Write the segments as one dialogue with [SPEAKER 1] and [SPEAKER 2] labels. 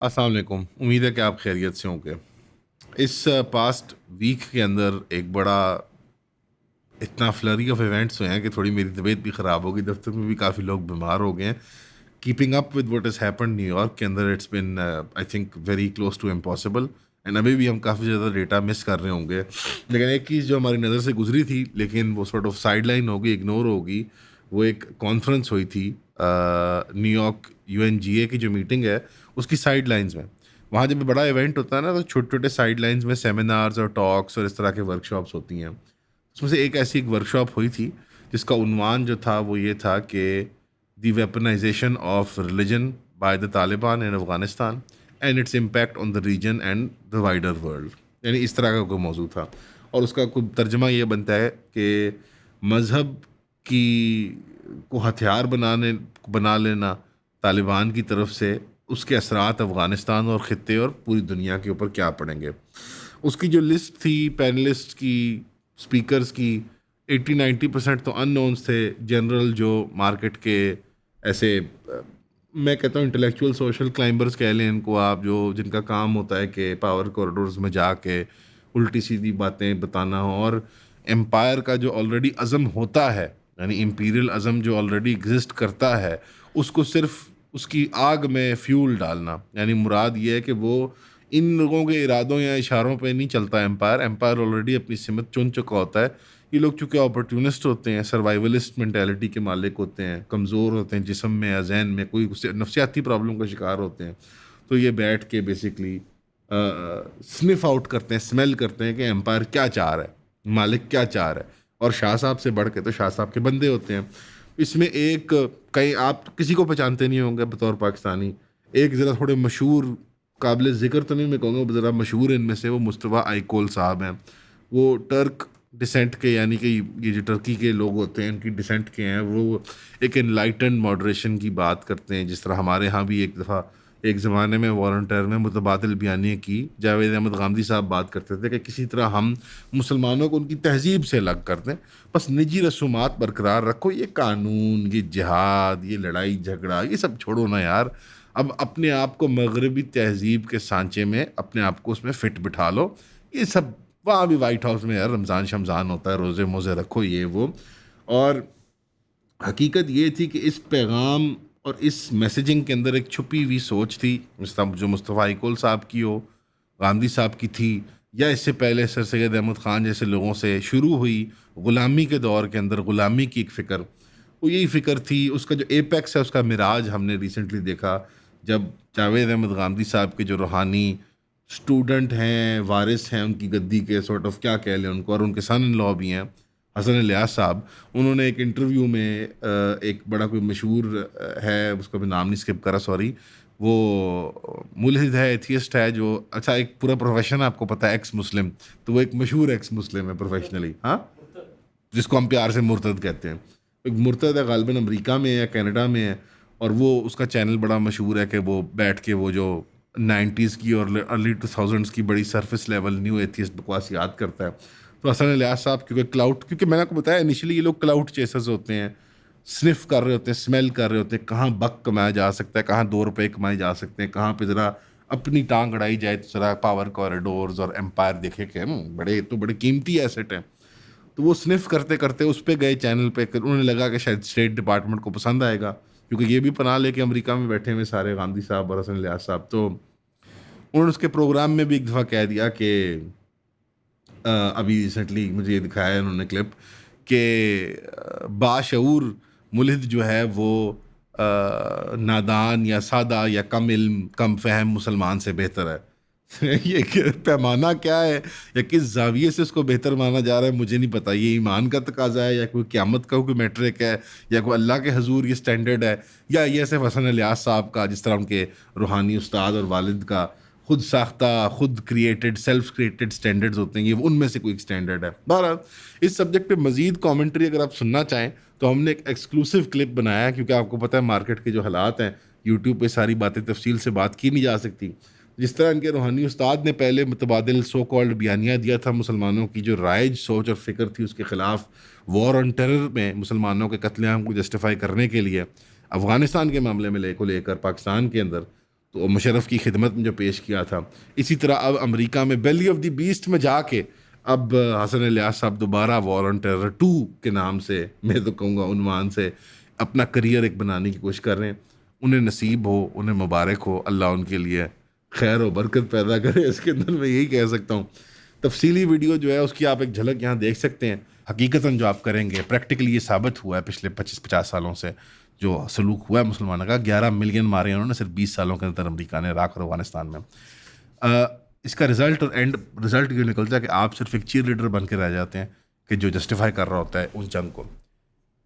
[SPEAKER 1] अस्सलाम वालेकुम। उम्मीद है कि आप खैरियत से होंगे। इस पास्ट वीक के अंदर एक बड़ा इतना फ्लरी ऑफ इवेंट्स हुए हैं कि थोड़ी मेरी तबीयत भी ख़राब हो गई। दफ्तर में भी काफ़ी लोग बीमार हो गए हैं। Keeping up with what has happened New York के अंदर, it's been I think very close to impossible. And अभी भी हम काफ़ी ज़्यादा डेटा मिस कर रहे होंगे। लेकिन एक चीज़ जो हमारी नज़र से गुजरी थी, लेकिन वो सॉर्ट ऑफ साइड लाइन होगी, इग्नोर होगी। वो एक कॉन्फ्रेंस हुई थी न्यूयॉर्क UNGA की जो मीटिंग है उसकी साइड लाइन्स में। वहाँ जब बड़ा इवेंट होता है ना, तो छोटे छोटे साइड लाइन्स में सेमिनार्स और टॉक्स और इस तरह के वर्कशॉप्स होती हैं। उसमें से एक ऐसी एक वर्कशॉप हुई थी जिसका उन्वान जो था वो ये था कि the weaponization of religion by the Taliban in Afghanistan and its impact on the region and the wider world. यानी इस तरह का कोई मौजू था। और उसका कोई तर्जमा ये बनता है कि मज़हब की को हथियार बना लेना तालिबान की तरफ से, उसके असरात अफ़गानिस्तान और ख़ित्ते और पूरी दुनिया के ऊपर क्या पड़ेंगे। उसकी जो लिस्ट थी पैनलिस्ट की, स्पीकर्स की, 80-90% तो अननोन्स थे। जनरल जो मार्केट के ऐसे मैं कहता हूँ इंटेलेक्चुअल सोशल क्लाइंबर्स कह लें इनको आप, जो जिनका काम होता है कि पावर कॉरिडोर्स में जाके उल्टी सीधी बातें बताना हो, और एम्पायर का जो ऑलरेडी अज़म होता है, यानी इम्पीरियल अज़म जो ऑलरेडी एग्जिस्ट करता है, उसको सिर्फ उसकी आग में फ्यूल डालना। यानी मुराद ये है कि वो इन लोगों के इरादों या इशारों पे नहीं चलता। एम्पायर एम्पायर ऑलरेडी अपनी सिमत चुन चुका होता है। ये लोग चूँकि अपॉर्चुनिस्ट होते हैं, सर्वाइवलिस्ट मेंटालिटी के मालिक होते हैं, कमज़ोर होते हैं जिस्म में या जहन में, कोई नफसियाती प्रॉब्लम का शिकार होते हैं। तो ये बैठ के बेसिकली स्निफ आउट करते हैं, स्मेल करते हैं कि एम्पायर क्या चाह रहा है, मालिक क्या चाह रहा है। और शाह साहब से बढ़ के तो शाह साहब के बंदे होते हैं। इसमें एक, कहीं आप किसी को पहचानते नहीं होंगे बतौर पाकिस्तानी, एक ज़रा थोड़े मशहूर, काबिल ज़िक्र तो नहीं मैं कहूँगा, ज़रा मशहूर इनमें से वो मुस्तफ़ा आइकोल साहब हैं। वो टर्क डिसेंट के, यानी कि ये जो टर्की के लोग होते हैं इनकी डिसेंट के हैं। वो एक एनलाइटन मॉडरेशन की बात करते हैं, जिस तरह हमारे यहाँ भी एक दफ़ा एक ज़माने में वॉलंटियर में मुतबादिल बयानी की जावेद अहमद गांधी साहब बात करते थे कि किसी तरह हम मुसलमानों को उनकी तहजीब से अलग कर दें, बस निजी रसूमात बरकरार रखो, ये कानून, ये जिहाद, ये लड़ाई झगड़ा, ये सब छोड़ो ना यार। अब अपने आप को मगरबी तहजीब के सांचे में अपने आप को उसमें फ़िट बिठा लो। ये सब वहाँ भी वाइट हाउस में यार रमज़ान शमज़ान होता है, रोज़े मोज़े रखो, ये वो। और हकीकत ये थी कि इस पैगाम और इस मैसेजिंग के अंदर एक छुपी हुई सोच थी, जो मुस्तफ़ा इकोल साहब की हो, गांधी साहब की थी, या इससे पहले सर सैयद अहमद ख़ान जैसे लोगों से शुरू हुई ग़ुलामी के दौर के अंदर ग़ुलामी की एक फ़िक्र। वो यही फ़िक्र थी। उसका जो एपेक्स है उसका मिराज हमने रिसेंटली देखा, जब जावेद अहमद गांधी साहब के जो रूहानी स्टूडेंट हैं, वारिस हैं उनकी गद्दी के, सॉर्ट ऑफ क्या कह लें उनको, और उनके सन इन लॉ भी हैं, हसन इलियास साहब। उन्होंने एक इंटरव्यू में एक बड़ा कोई मशहूर है, उसका भी नाम नहीं स्किप करा, सॉरी, वो मुल्हिद है, एथियस्ट है, जो अच्छा एक पूरा प्रोफेशन आपको पता है, एक्स मुस्लिम। तो वो एक मशहूर एक्स मुस्लिम है प्रोफेशनली, हाँ, जिसको हम प्यार से मुर्तद कहते हैं। एक मुर्तद है, गालिबन अमेरिका में है या कनाडा में है, और वो उसका चैनल बड़ा मशहूर है कि वो बैठ के वो जो 90s की और अर्ली 2000s की बड़ी सरफेस लेवल न्यू एथियस्ट बकवास याद करता है। तो हसन इलियास साहब क्योंकि मैंने आपको बताया इनिशियली ये लोग क्लाउड चेसर्स होते हैं, स्निफ कर रहे होते हैं, स्मेल कर रहे होते हैं, कहाँ बक कमाया जा सकता है, कहाँ 2 रुपये कमाए जा सकते हैं, कहाँ पे ज़रा अपनी टांग अड़ाई जाए, तो ज़रा पावर कॉरिडोर्स और एम्पायर देखे कि बड़े तो बड़े कीमती एसेट हैं। तो वो स्निफ करते करते उस पे गए चैनल पे, उन्हें लगा कि शायद स्टेट डिपार्टमेंट को पसंद आएगा, क्योंकि ये भी पनाह लेके अमेरिका में बैठे हुए सारे, गांधी साहब और हसन इलियास साहब। तो उन्होंने उसके प्रोग्राम में भी एक दफ़ा कह दिया कि अभी रिसेंटली मुझे ये दिखाया है उन्होंने क्लिप कि बाशऊर मुल्हिद जो है वो नादान या सादा या कम इल्म कम फहम मुसलमान से बेहतर है। ये पैमाना क्या है या किस जाविये से उसको बेहतर माना जा रहा है मुझे नहीं पता। ये ईमान का तकाजा है या कोई क़यामत का कोई मैट्रिक है या कोई अल्लाह के हजूर ये स्टैंडर्ड है, या ये सिर्फ हसन इलियास साहब का, जिस तरह उनके रूहानी उस्ताद और वालिद का खुद साख्ता, खुद क्रिएटेड, सेल्फ क्रिएटेड स्टैंडर्ड्स होते हैं, ये उनमें से कोई एक स्टैंडर्ड है। बहरहाल इस सब्जेक्ट पे मज़ीद कॉमेंट्री अगर आप सुनना चाहें तो हमने एक एक्सक्लूसिव क्लिप बनाया है, क्योंकि आपको पता है मार्केट के जो हालात हैं, यूट्यूब पे सारी बातें तफसील से बात की नहीं जा सकती। जिस तरह इनके रूहानी उस्ताद ने पहले मुतबादिल सो कॉल्ड बयानिया दिया था मुसलमानों की जो राइज सोच और फ़िक्र थी उसके ख़िलाफ़, वॉर ऑन टेरर में मुसलमानों के कत्लेआम को जस्टिफाई करने के लिए, अफ़गानिस्तान के मामले में लेकर पाकिस्तान के अंदर, तो मुशर्रफ की खिदमत में जो पेश किया था। इसी तरह अब अमेरिका में बेली ऑफ द बीस्ट में जाके अब हसन इलियास साहब दोबारा वॉर ऑन टेरर 2 के नाम से, मैं तो कहूँगा उन्वान से, अपना करियर एक बनाने की कोशिश कर रहे हैं। उन्हें नसीब हो, उन्हें मुबारक हो, अल्लाह उनके लिए खैर और बरकत पैदा करे, इसके अंदर मैं यही कह सकता हूँ। तफसीली वीडियो जो है उसकी आप एक झलक यहाँ देख सकते हैं। हकीकतन जो आप करेंगे, प्रैक्टिकली ये साबित हुआ है पिछले 25-50 सालों से जो सलूक हुआ है मुसलमानों का। 11 मिलियन मारे उन्होंने सिर्फ 20 सालों के अंदर अमेरिका ने इराक और अफगानिस्तान में। इसका रिजल्ट और एंड रिजल्ट ये निकलता है कि आप सिर्फ एक चीयर लीडर बन के रह जाते हैं कि जो जस्टिफाई कर रहा होता है उस जंग को।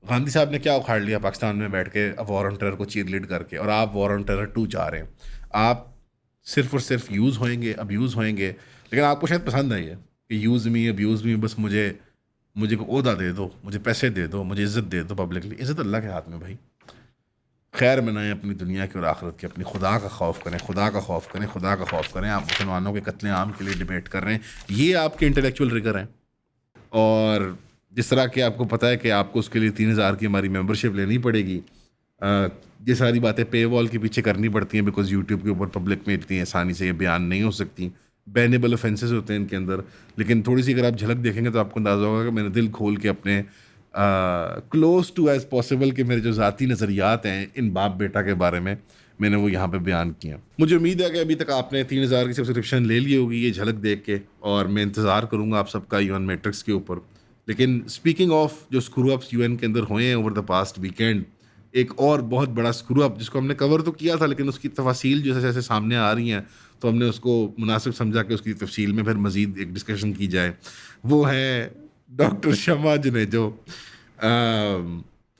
[SPEAKER 1] गांधी साहब ने क्या उखाड़ लिया पाकिस्तान में बैठ के वॉर ऑन टेरर को चीयर लीड करके, और आप वॉर ऑन टेरर 2 चाह रहे हैं। आप सिर्फ और सिर्फ यूज़ होएंगे, अब्यूज़ होएंगे, लेकिन आपको शायद पसंद आई है कि यूज़ मी अब्यूज़ मी, बस मुझे को ओहदा दे दो, मुझे पैसे दे दो, मुझे इज़्ज़त दे दो पब्लिकली। इज़्ज़त अल्लाह के हाथ में भाई। खैर मनाएं अपनी दुनिया की और आखिरत की, अपनी खुदा का खौफ करें, खुदा का खौफ करें, खुदा का खौफ करें। आप मुसलमानों के कत्ले आम के लिए डिबेट कर रहे हैं, ये आपके इंटेलेक्चुअल रिगर हैं। और जिस तरह के आपको पता है कि आपको उसके लिए 3000 की हमारी मेंबरशिप लेनी पड़ेगी, ये सारी बातें पे वॉल के पीछे करनी पड़ती हैं, बिकॉज यूट्यूब के ऊपर पब्लिक में इतनी आसानी से ये बयान नहीं हो सकती। बैनेबल ऑफेंसेस होते हैं इनके अंदर। लेकिन थोड़ी सी अगर आप झलक देखेंगे तो आपको अंदाज़ा होगा कि मैंने दिल खोल के अपने क्लोज टू एज पॉसिबल के मेरे जो ज़ाती नज़रियात हैं इन बाप बेटा के बारे में, मैंने वो यहाँ पे बयान किया। मुझे उम्मीद है कि अभी तक आपने 3000 की सब्सक्रिप्शन ले ली होगी ये झलक देख के, और मैं इंतज़ार करूँगा आप सबका यूएन मैट्रिक्स के ऊपर। लेकिन स्पीकिंग ऑफ जो स्क्रू अप्स यूएन के अंदर हुए हैं ओवर द पास्ट वीकेंड, एक और बहुत बड़ा स्क्रू अप जिसको हमने कवर तो किया था, लेकिन उसकी तफासील जैसे जैसे सामने आ रही हैं तो हमने उसको मुनासिब समझा कि उसकी तफसील में फिर मज़ीद एक डिस्कशन की जाए। वो है डॉक्टर शमा जुनेजो।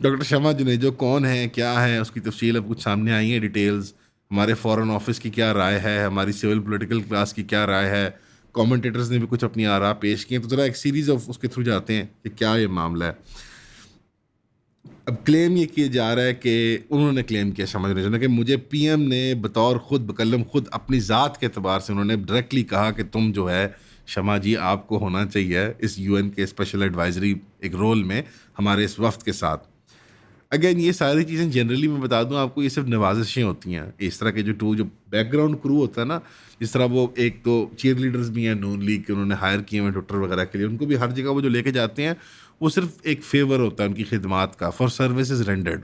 [SPEAKER 1] डॉक्टर शमा जुनेजो कौन है, क्या है, उसकी तफसील अब कुछ सामने आई है, डिटेल्स। हमारे फॉरेन ऑफिस की क्या राय है, हमारी सिविल पॉलिटिकल क्लास की क्या राय है, कमेंटेटर्स ने भी कुछ अपनी आरा पेश की हैं। तो ज़रा एक सीरीज़ ऑफ उसके थ्रू जाते हैं कि क्या ये मामला है। अब क्लेम ये किया जा रहा है कि उन्होंने क्लेम किया शमा जुनेजो ने कि मुझे पीएम ने बतौर खुद बकलम खुद अपनी ज़ात के अतबार से उन्होंने डायरेक्टली कहा कि तुम जो है शमा जी आपको होना चाहिए इस यूएन के स्पेशल एडवाइजरी एक रोल में हमारे इस वफ्त के साथ। अगेन ये सारी चीज़ें जनरली मैं बता दूं आपको, ये सिर्फ नवाजिशें होती हैं। इस तरह के जो बैकग्राउंड क्रू होता है ना, जिस तरह वो एक तो चीयर लीडर्स भी हैं नून लीग के, उन्होंने हायर किए हैं ट्विटर वगैरह के लिए, उनको भी हर जगह वो जो लेके जाते हैं वो सिर्फ एक फेवर होता है उनकी खिदमात का, for services rendered,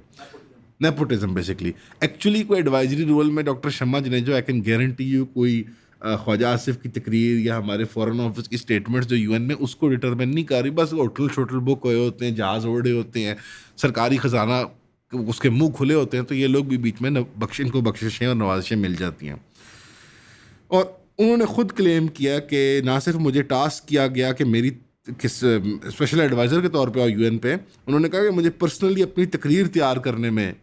[SPEAKER 1] nepotism basically. Actually कोई एडवाइजरी रोल में doctor Shama Junejo, I can guarantee you, कोई ख्वाजा आसिफ की तकरीर या हमारे फॉरेन ऑफिस की स्टेटमेंट्स जो यूएन में उसको डिटरमिन नहीं कर रही। बस होटल शोटल बुक हुए होते हैं, जहाज़ ओढ़े होते हैं, सरकारी ख़जाना उसके मुंह खुले होते हैं, तो ये लोग भी बीच में इनको बख्शिशें और नवाजिशें मिल जाती हैं। और उन्होंने ख़ुद क्लेम किया कि ना सिर्फ मुझे टास्क किया गया कि मेरी किस स्पेशल एडवाइज़र के तौर पे और यूएन पे, उन्होंने कहा कि मुझे पर्सनली अपनी तकरीर तैयार करने में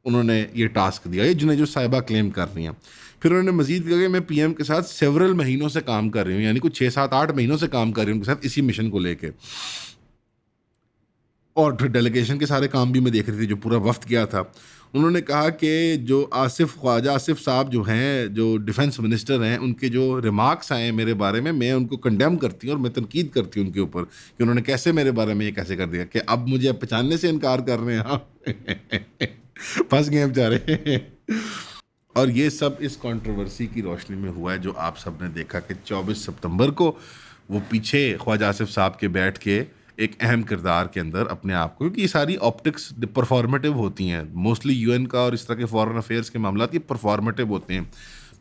[SPEAKER 1] उन्होंने ये टास्क दिया। ये जुनेजो साहिबा क्लेम कर रही हैं। फिर उन्होंने मजीद कहा कि मैं पीएम के साथ सेवरल महीनों से काम कर रही हूँ, यानी कुछ 6-7-8 महीनों से काम कर रही हूँ उनके साथ इसी मिशन को लेके। और फिर डेलीगेशन के सारे काम भी मैं देख रही थी, जो पूरा वफ्त गया था। उन्होंने कहा कि जो ख्वाजा आसिफ साहब जो हैं, जो डिफेंस मिनिस्टर हैं, उनके जो रिमार्क्स आए हैं मेरे बारे में, मैं उनको कंडेम करती हूँ और मैं तनकीद करती हूँ उनके ऊपर कि उन्होंने कैसे मेरे बारे में ये कैसे कर दिया कि अब मुझे पहचानने से इनकार कर रहे हैं। हाँ फंस गए बेचारे। और ये सब इस कंट्रोवर्सी की रोशनी में हुआ है जो आप सब ने देखा कि 24 सितंबर को वो पीछे ख्वाजा आसिफ साहब के बैठ के एक अहम किरदार के अंदर अपने आप को, क्योंकि ये सारी ऑप्टिक्स परफॉर्मेटिव होती हैं मोस्टली यूएन का और इस तरह के फॉरेन अफेयर्स के मामला ये परफॉर्मेटिव होते हैं।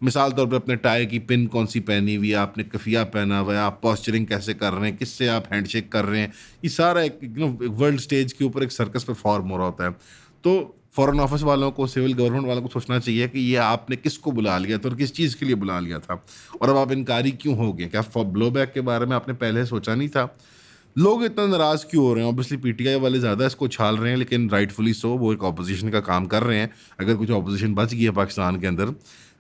[SPEAKER 1] मिसाल तौर पर अपने टाई की पिन कौन सी पहनी हुई है, आपने कफिया पहना हुआ है, आप पॉस्चरिंग कैसे कर रहे हैं, किससे आप हैंडशेक कर रहे हैं, ये सारा एक वर्ल्ड स्टेज के ऊपर एक सर्कस परफॉर्म हो रहा होता है। तो फॉरेन ऑफिस वालों को, सिविल गवर्नमेंट वालों को सोचना चाहिए कि ये आपने किसको बुला लिया था और किस चीज़ के लिए बुला लिया था, और अब आप इनकारी क्यों हो गए। क्या ब्लो बैक के बारे में आपने पहले सोचा नहीं था? लोग इतना नाराज़ क्यों हो रहे हैं? ऑब्वियसली पीटीआई वाले ज़्यादा इसको छाल रहे हैं, लेकिन राइटफुली सो, वो एक ऑपोजिशन का काम कर रहे हैं अगर कुछ ऑपोजिशन बच गई है पाकिस्तान के अंदर।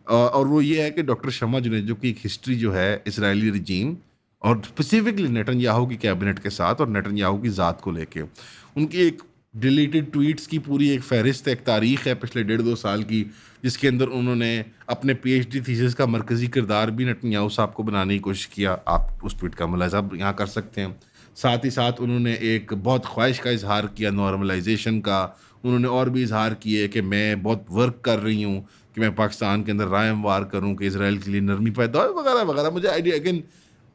[SPEAKER 1] और वो ये है कि डॉक्टर शमा जुनेजो की एक हिस्ट्री जो है इसराइली रजीम और स्पेसिफिकली नेतन्याहू की कैबिनेट के साथ और नेतन्याहू की ज़ात को लेके, उनकी एक डिलीटेड ट्वीट्स की पूरी एक फहरिस्त, एक तारीख़ है पिछले 1.5-2 साल की, जिसके अंदर उन्होंने अपने पीएचडी थीसिस का मरकज़ी किरदार भी नेतन्याहू साहब को बनाने की कोशिश किया। आप उस ट्वीट का मुलाज़ा यहाँ कर सकते हैं। साथ ही साथ उन्होंने एक बहुत ख्वाहिश का इजहार किया नॉर्मलाइजेशन का। उन्होंने और भी इजहार किए कि मैं बहुत वर्क कर रही हूँ कि मैं पाकिस्तान के अंदर राय वार करूँ कि इसराइल के लिए नरमी पैदा हो वगैरह वगैरह। मुझे idea again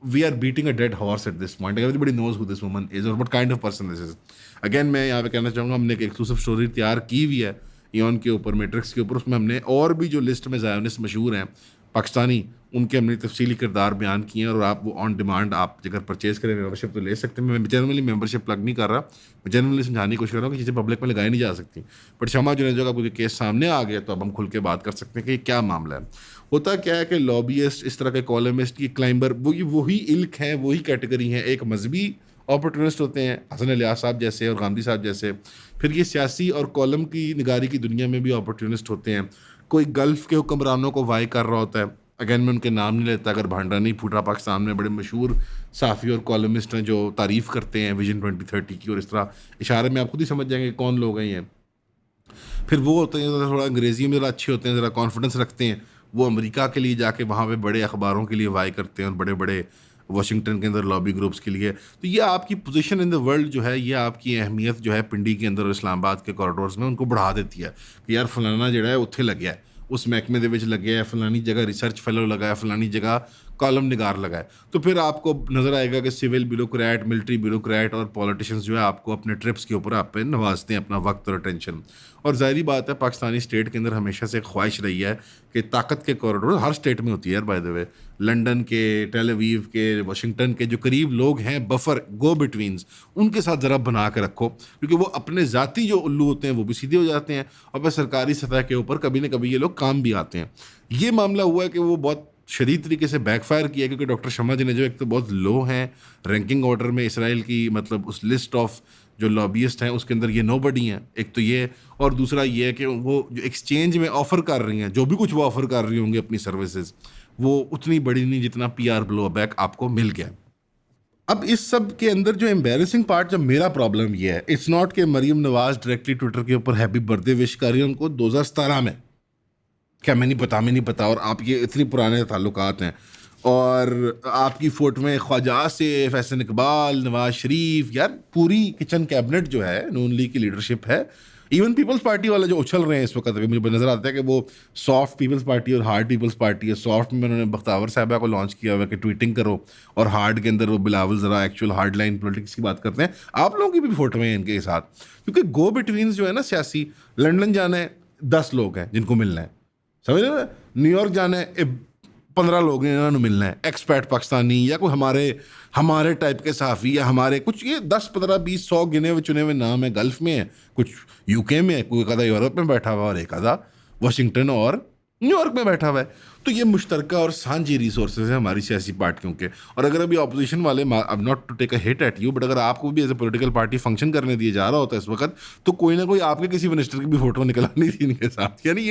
[SPEAKER 1] we are beating a dead horse at this point. Everybody knows who this woman is or what kind of person this is. Again मैं यहाँ पे कहना चाहूँगा, हमने एक एक्सक्लूसिव स्टोरी तैयार की हुई है ईऑन के ऊपर, मैट्रिक्स के ऊपर। उसमें हमने और भी जो लिस्ट में ज़ायोनिस्ट मशहूर हैं पाकिस्तानी, उनके हमने तफसीली किरदार बयान किए हैं। और आप वो ऑन डिमांड आप अगर परचेज़ करें मेंबरशिप तो ले सकते हैं। मैं जनरली मेंबरशिप प्लग नहीं कर रहा, मैं जनरली समझाने की कोशिश कर रहा हूँ कि चीज़ें पब्लिक में लगाई नहीं जा सकती। बट शमा जुनैद का कोई केस सामने आ गया तो अब हम खुल के बात कर सकते हैं कि क्या मामला है। होता क्या है कि लॉबियस्ट, इस तरह के कॉलमिस्ट, की क्लाइंबर, वही इल्क हैं, वही कैटेगरी हैं। एक मजहबी अपॉर्चुनिस्ट होते हैं हसन अलियास साहब जैसे और गांधी साहब जैसे। फिर ये सियासी और कॉलम की निगारी की दुनिया में भी अपॉर्चुनिस्ट होते हैं। कोई गल्फ़ के हुक्मरानों को वाई कर रहा होता है। अगेन मैं उनके नाम नहीं लेता, अगर भांडा नहीं फूटा पाकिस्तान में बड़े मशहूर साफ़ी और कॉलमिस्ट हैं जो तारीफ़ करते हैं विजन 2030 की, और इस तरह इशारे में आप खुद ही समझ जाएंगे कौन लोग हैं ये। फिर वो होते हैं थोड़ा अंग्रेज़ी में ज़रा अच्छे होते हैं, ज़रा कॉन्फिडेंस रखते हैं, वो अमेरिका के लिए जाके वहाँ पे बड़े अखबारों के लिए वाई करते हैं और बड़े बड़े वाशिंगटन के अंदर लॉबी ग्रुप्स के लिए। तो ये आपकी पोजीशन इन द वर्ल्ड जो है, ये आपकी अहमियत जो है पिंडी के अंदर और इस्लामाबाद के कॉरिडोर्स में उनको बढ़ा देती है कि यार फलाना जो है उत्थे लग गया है, उस महकमे ਦੇ ਵਿੱਚ लगे है, फलानी जगह रिसर्च फेलो लगा है, फलानी जगह कॉलम निगार लगा है। तो फिर आपको नज़र आएगा कि सिविल ब्यूरोक्रेट, मिलिट्री ब्यूरोक्रेट और पॉलिटिशियंस जो है आपको अपने ट्रिप्स के ऊपर आप पे नवाजते हैं अपना वक्त और अटेंशन। और ज़ाहिरी बात है पाकिस्तानी स्टेट के अंदर हमेशा से ख्वाहिश रही है कि ताकत के कॉरिडोर हर स्टेट में होती है यार, बाय द वे लंदन के, टेल अवीव के, वाशिंगटन के जो करीब लोग हैं, बफर गो बिटवीन्स, उनके साथ ज़रा बना के रखो, क्योंकि वो अपने ज़ाती जो उल्लू होते हैं वो भी सीधे हो जाते हैं और फिर सरकारी सतह के ऊपर कभी ना कभी ये लोग काम भी आते हैं। ये मामला हुआ है कि वो बहुत शदीद तरीके से बैकफायर किया, क्योंकि डॉक्टर शमा जिन्हें जो एक तो बहुत लो हैं रैंकिंग ऑर्डर में इसराइल की, मतलब उस लिस्ट ऑफ जो लॉबियस्ट हैं उसके अंदर ये नोबडी हैं, एक तो ये। और दूसरा ये है कि वो जो एक्सचेंज में ऑफ़र कर रही हैं, जो भी कुछ वो ऑफ़र कर रही होंगी अपनी सर्विसेज, वो उतनी बड़ी नहीं जितना पीआर ब्लो बैक आपको मिल गया। अब इस सब के अंदर जो एम्बेरसिंग पार्ट, जब मेरा प्रॉब्लम ये है, इट्स नॉट कि मरीम नवाज डायरेक्टली ट्विटर के ऊपर हैप्पी बर्थडे विश कर रही है उनको 2017 में, क्या मैं नहीं पता और आप ये इतनी पुराने ताल्लुकात हैं, और आपकी फोटो में ख्वाजा आसिफ, एहसन इकबाल, नवाज शरीफ, यार पूरी किचन कैबिनेट जो है नून लीग की लीडरशिप है। इवन पीपल्स पार्टी वाले जो उछल रहे हैं इस वक्त, अभी मुझे नज़र आता है कि वो सॉफ्ट पीपल्स पार्टी और हार्ड पीपल्स पार्टी है। सॉफ्ट में उन्होंने बख्तावर साहबा को लॉन्च किया हुआ है कि ट्वीटिंग करो, और हार्ड के अंदर वो बिलावल ज़रा एक्चुअल हार्ड लाइन पॉलिटिक्स की बात करते हैं। आप लोगों की भी फोटो हैं इनके साथ, क्योंकि गो बिटवीन्स जो है ना सियासी, लंदन जाना है 10 लोग हैं जिनको मिलना है, समझ रहे हो, न्यूयॉर्क जाना है 15 लोग ने इन्होंने मिलना है, एक्सपैट पाकिस्तानी या कोई हमारे टाइप के सहाफ़ी, या हमारे कुछ ये 10 15 20 100 गिने हुए चुने हुए नाम है। गल्फ़ में है, कुछ यूके में है, कोई एक आधा यूरोप में बैठा हुआ और एक आधा वाशिंगटन और न्यूयॉर्क में बैठा हुआ है। तो ये मुश्तरका और सांझी रिसोर्सेज है हमारी सियासी पार्टियों के। और अगर अभी अपोजिशन वाले, अब not to take a hit at you, but अगर आपको भी as a political party function करने दिया जा रहा होता है इस वक्त, तो कोई ना कोई आपके किसी मिनिस्टर की भी फोटो निकलानी थी इनके साथ। यानी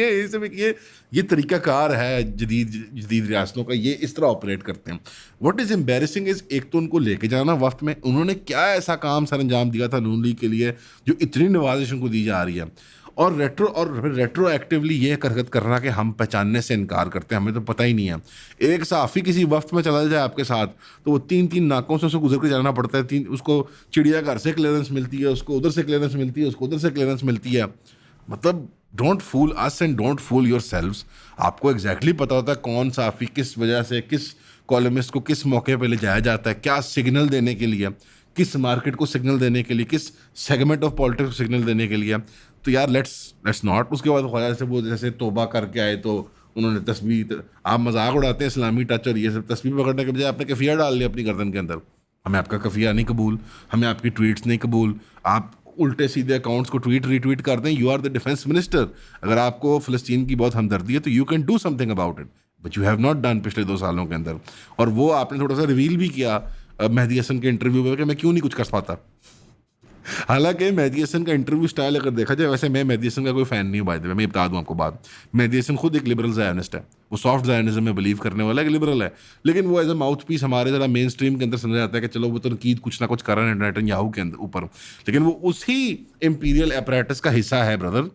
[SPEAKER 1] ये तरीकाकार है जदीद रियासतों का, ये इस तरह ऑपरेट करते हैं। व्हाट इज़ एम्बेरसिंग इज़, एक तो उनको लेके जाना वक्त में, उन्होंने क्या ऐसा काम सर अंजाम दिया था नून लीग के लिए जो इतनी नवाजिश उनको दी जा रही है, और रेट्रो एक्टिवली ये हरकत करना कि हम पहचानने से इनकार करते हैं, हमें तो पता ही नहीं है। एक सहाफ़ी किसी वफ्त में चला जाए आपके साथ तो वो 3-3 नाकों से उसको गुजर के जाना पड़ता है। उसको चिड़ियाघर से क्लियरेंस मिलती है, उसको उधर से क्लियरेंस मिलती है, उसको उधर से क्लियरेंस मिलती है। मतलब don't fool us and don't fool yourselves. आपको एग्जैक्टली पता होता है कौन सहाफ़ी किस वजह से, किस कॉलमिस्ट को किस मौके पर ले जाया जाता है, क्या सिग्नल देने के लिए, किस मार्केट को सिग्नल देने के लिए, किस सेगमेंट ऑफ पॉलिटिक्स को सिग्नल देने के लिए। तो यार लेट्स नॉट। उसके बाद ख्वाजा से वो जैसे तोबा करके आए तो उन्होंने तस्बीह, आप मजाक उड़ाते हैं इस्लामी टच और ये सब, तस्बीह पकड़ने के बजाय आपने कफिया डाल लिया अपनी गर्दन के अंदर। हमें आपका कफिया नहीं कबूल, हमें आपकी ट्वीट्स नहीं कबूल। आप उल्टे सीधे अकाउंट्स को ट्वीट रीट्वीट कर दें। You are the defence minister, अगर आपको फ़लस्तीन की बहुत हमदर्दी है तो you can do something about it, but you have not done पिछले 2 सालों के अंदर। और वो आपने थोड़ा सा रिवील भी किया मेहदी हसन के इंटरव्यू में कि मैं क्यों नहीं कुछ कर पाता। हालांकि मेहदी हसन का इंटरव्यू स्टाइल अगर देखा जाए, वैसे मैं मेहदी हसन का कोई फ़ैन नहीं हूँ बाय द वे, मैं बता दूँ आपको बात। मेहदी हसन खुद एक लिबरल ज़ायनिस्ट है, वो सॉफ्ट ज़ायनिज़्म में बिलीव करने वाला एक लिबरल है, लेकिन वो एज अ माउथ पीस हमारे ज़रा मेन स्ट्रीम के अंदर समझा जाता है कि चलो वो तो तनकीद कुछ ना कुछ कर रहे हैं नेतन्याहू के अंदर ऊपर, लेकिन वो उसी इंपीरियल अपरेटस का हिस्सा है ब्रदर।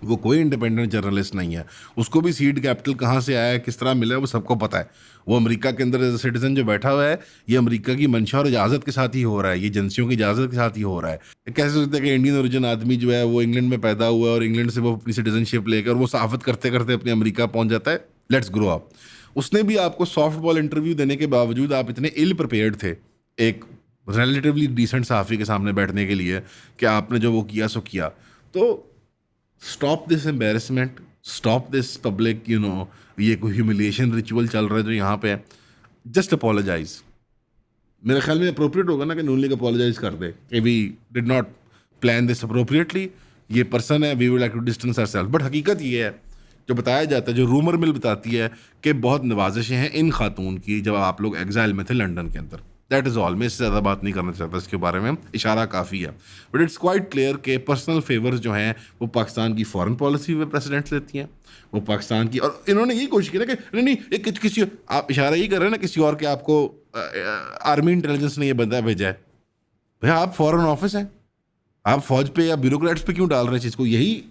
[SPEAKER 1] वो कोई इंडिपेंडेंट जर्नलिस्ट नहीं है। उसको भी सीड कैपिटल कहाँ से आया है, किस तरह मिला है, वो सबको पता है। वो अमेरिका के अंदर एज ए सिटीजन जो बैठा हुआ है, ये अमेरिका की मंशा और इजाज़त के साथ ही हो रहा है, ये एजेंसियों की इजाज़त के साथ ही हो रहा है। कैसे सोचते हैं कि इंडियन ओरिजिन आदमी जो है वो इंग्लैंड में पैदा हुआ है और इंग्लैंड से वो अपनी सिटीजनशिप लेकर वो सहाफ़त करते करते अपने अमेरिका पहुंच जाता है। Let's grow up. उसने भी आपको सॉफ्ट बॉल इंटरव्यू देने के बावजूद आप इतने इल प्रिपेयर्ड थे एक रिलेटिवली डिसेंट सहाफ़ी के सामने बैठने के लिए कि आपने जो वो किया सो किया। तो stop this embarrassment, stop this public ये कोई ह्यूमिलिएशन रिचुअल चल रहा है जो यहाँ पे है। Just apologise. मेरे ख्याल में अप्रोप्रिएट होगा ना कि नून लीग अपोलोजाइज कर दे कि we did not plan this appropriately, ये पर्सन है, we would like to distance ourself. But हकीकत ये है जो बताया जाता है, जो रूमर मिल बताती है कि बहुत नवाजिशें हैं इन खातून की जब आप लोग एग्जाइल में थे लंदन के अंदर। That is all. मैं इससे ज़्यादा बात नहीं करना चाहता इसके बारे में, इशारा काफ़ी है। बट इट्स क्वाइट क्लियर कि पर्सनल फेवर्स जो हैं वो पाकिस्तान की फॉरेन पॉलिसी में प्रेसिडेंट्स लेती हैं, वो पाकिस्तान की, और इन्होंने यही कोशिश की ना कि नहीं नहीं एक किसी, आप इशारा यही कर रहे हैं ना किसी और के, आपको आर्मी इंटेलिजेंस ने ये बंदा भेजा है। भैया आप फॉरेन ऑफिस हैं, आप फौज पे या ब्यूरोक्रेट्स पे क्यों डाल रहे हैं चीज़ को? यही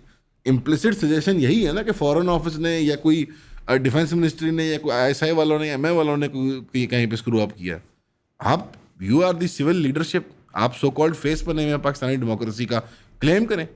[SPEAKER 1] इम्प्लिसिट सजेशन यही है ना कि फॉरेन ऑफिस ने या कोई डिफेंस मिनिस्ट्री ने या कोई ISI वालों ने, MI वालों ने कहीं पे स्क्रू अप किया। आप, you are the civil leadership, आप सो कॉल्ड फेस बने हुए हैं पाकिस्तानी डेमोक्रेसी का। क्लेम करें,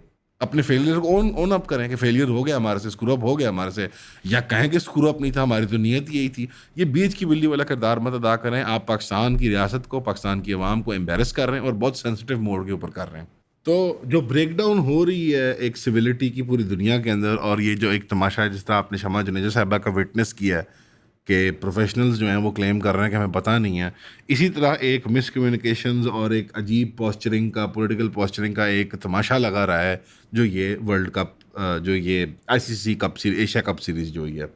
[SPEAKER 1] अपने फेलियर को ओन अप करें कि फेलियर हो गया हमारे से, स्क्रू अप हो गया हमारे से, या कहें कि स्क्रू अप नहीं था, हमारी तो नीयत यही थी। ये बीच की बिल्ली वाला किरदार मत अदा करें। आप पाकिस्तान की रियासत को, पाकिस्तान की आवाम को एम्बेरस कर रहे हैं और बहुत सेंसिटिव मोड के ऊपर कर रहे हैं। तो जो ब्रेकडाउन हो रही है एक सिविलिटी की पूरी दुनिया के अंदर, और ये जो एक तमाशा है जिस तरह आपने शमा जुनेजा साहिबा का विटनेस किया है कि प्रोफेशनल्स जो हैं वो क्लेम कर रहे हैं कि हमें पता नहीं है, इसी तरह एक मिसकम्युनिकेशंस और एक अजीब पॉस्चरिंग का, पॉलिटिकल पॉस्चरिंग का एक तमाशा लगा रहा है जो ये वर्ल्ड कप, जो ये ICC cup series, Asia cup series जो ये है,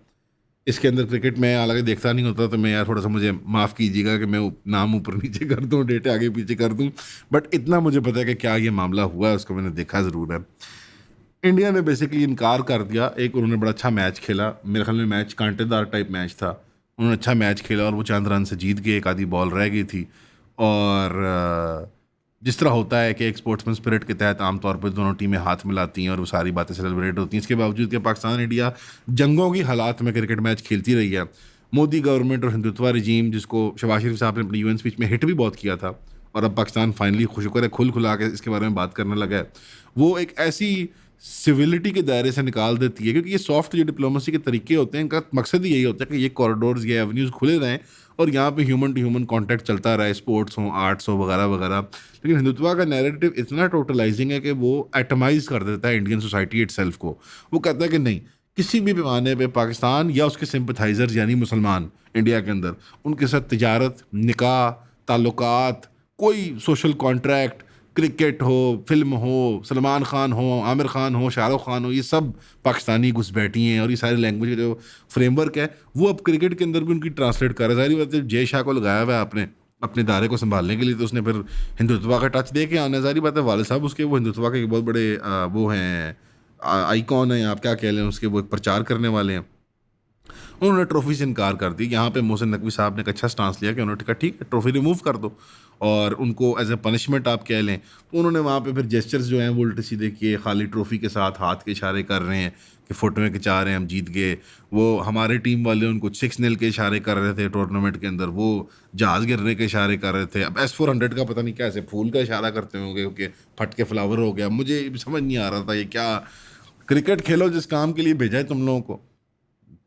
[SPEAKER 1] इसके अंदर क्रिकेट में हालांकि देखता नहीं होता, तो मैं यार थोड़ा सा मुझे माफ़ कीजिएगा कि मैं नाम ऊपर नीचे कर दूं, डेटे आगे पीछे कर दूं, बट इतना मुझे पता है कि क्या ये मामला हुआ है, उसको मैंने देखा ज़रूर है। इंडिया ने बेसिकली इनकार कर दिया। एक उन्होंने बड़ा अच्छा मैच खेला, मेरे ख्याल में मैच कांटेदार टाइप मैच था, उन्होंने अच्छा मैच खेला और वो चंद रन से जीत गए, एक आधी बॉल रह गई थी। और जिस तरह होता है कि एक स्पोर्ट्समैन स्पिरिट के तहत आमतौर पर दोनों टीमें हाथ मिलाती हैं और वो सारी बातें सेलिब्रेट होती हैं। इसके बावजूद कि पाकिस्तान इंडिया जंगों की हालात में क्रिकेट मैच खेलती रही है। मोदी गवर्नमेंट और हिंदुत्वा रजीम, जिसको शहबाज शरीफ साहब ने अपनी UN स्पीच में हिट भी बहुत किया था, और अब पाकिस्तान फाइनली खुशकर है, खुल खुला के इसके बारे में बात करने लगा है, वो एक ऐसी सिविलिटी के दायरे से निकाल देती है। क्योंकि ये सॉफ्ट जो डिप्लोमेसी के तरीके होते हैं, इनका मकसद ही यही होता है कि ये कॉरिडोर्स, ये एवेन्यूज़ खुले रहें और यहाँ पे ह्यूमन टू ह्यूमन कांटेक्ट चलता रहे, स्पोर्ट्स हो, आर्ट्स हो, वगैरह वगैरह। लेकिन हिंदुत्वा का नैरेटिव इतना टोटलाइजिंग है कि वो एटमाइज कर देता है इंडियन सोसाइटी इटसेल्फ को। वो कहता है कि नहीं, किसी भी पैमाने पे पाकिस्तान या उसके सिंपथाइजर्स यानी मुसलमान इंडिया के अंदर, उनके साथ तिजारत, निकाह, ताल्लुकात, कोई सोशल कॉन्ट्रैक्ट, क्रिकेट हो, फिल्म हो, सलमान खान हो, आमिर खान हो, शाहरुख खान हो, ये सब पाकिस्तानी घुसपैठी हैं। और ये सारी लैंग्वेज का जो फ्रेमवर्क है वो अब क्रिकेट के अंदर भी उनकी ट्रांसलेट कर रहा है। सारी बात है, जय शाह को लगाया हुआ है आपने अपने दायरे को संभालने के लिए, तो उसने फिर हिंदुत्वा का टच दे के आना। सारी बात है, वाले साहब उसके वो हिंदुत्वा के बहुत बड़े वो हैं, आइकॉन हैं, आप क्या कह लें, उसके वो एक प्रचार करने वाले हैं। उन्होंने ट्रॉफी से इनकार कर दी। यहाँ पे मोहसिन नकवी साहब ने एक अच्छा स्टांस लिया कि उन्होंने कहा ठीक है, ट्रॉफी रिमूव कर दो और उनको एज ए पनिशमेंट आप कह लें। तो उन्होंने वहाँ पे फिर जेस्चर्स जो हैं वो उल्टे सीधे किए, खाली ट्रॉफी के साथ हाथ के इशारे कर रहे हैं कि फोटोएं खिंचा रहे हैं, हम जीत गए। वो हमारे टीम वाले उनको 6-0 के इशारे कर रहे थे टूर्नामेंट के अंदर, वो जहाज़ गिरने के इशारे कर रहे थे। अब S-400 का पता नहीं कैसे फूल का इशारा करते होंगे क्योंकि फट के फ्लावर हो गया। मुझे समझ नहीं आ रहा था ये क्या। क्रिकेट खेलो जिस काम के लिए भेजा है तुम लोगों को,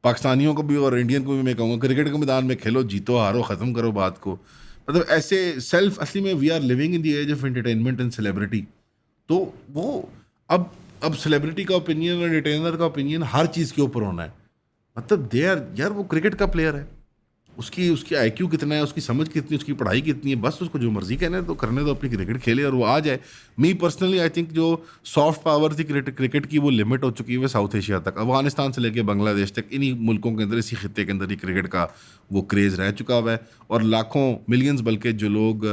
[SPEAKER 1] पाकिस्तानियों को भी और इंडियन को भी मैं कहूँगा, क्रिकेट के मैदान में खेलो, जीतो हारो, ख़त्म करो बात को। मतलब ऐसे सेल्फ, असली में we are living in the age of entertainment and celebrity. तो वो अब अब सेलिब्रिटी का ओपिनियन और एंटरटेनर का ओपिनियन हर चीज़ के ऊपर होना है। मतलब दे आर, यार वो क्रिकेट का प्लेयर है, उसकी उसकी IQ कितना है, उसकी समझ कितनी, उसकी पढ़ाई कितनी है, बस उसको जो मर्जी कहना है तो करने दो, अपनी क्रिकेट खेले और वो आ जाए। मी पर्सनली आई थिंक जो सॉफ्ट पावर थी क्रिकेट की वो लिमिट हो चुकी है साउथ एशिया तक, अफगानिस्तान से लेके बांग्लादेश तक, इन्हीं मुल्कों के अंदर, इसी खित्ते के अंदर ही क्रिकेट का वो क्रेज़ रह चुका हुआ है। और लाखों, मिलियंस बल्कि जो लोग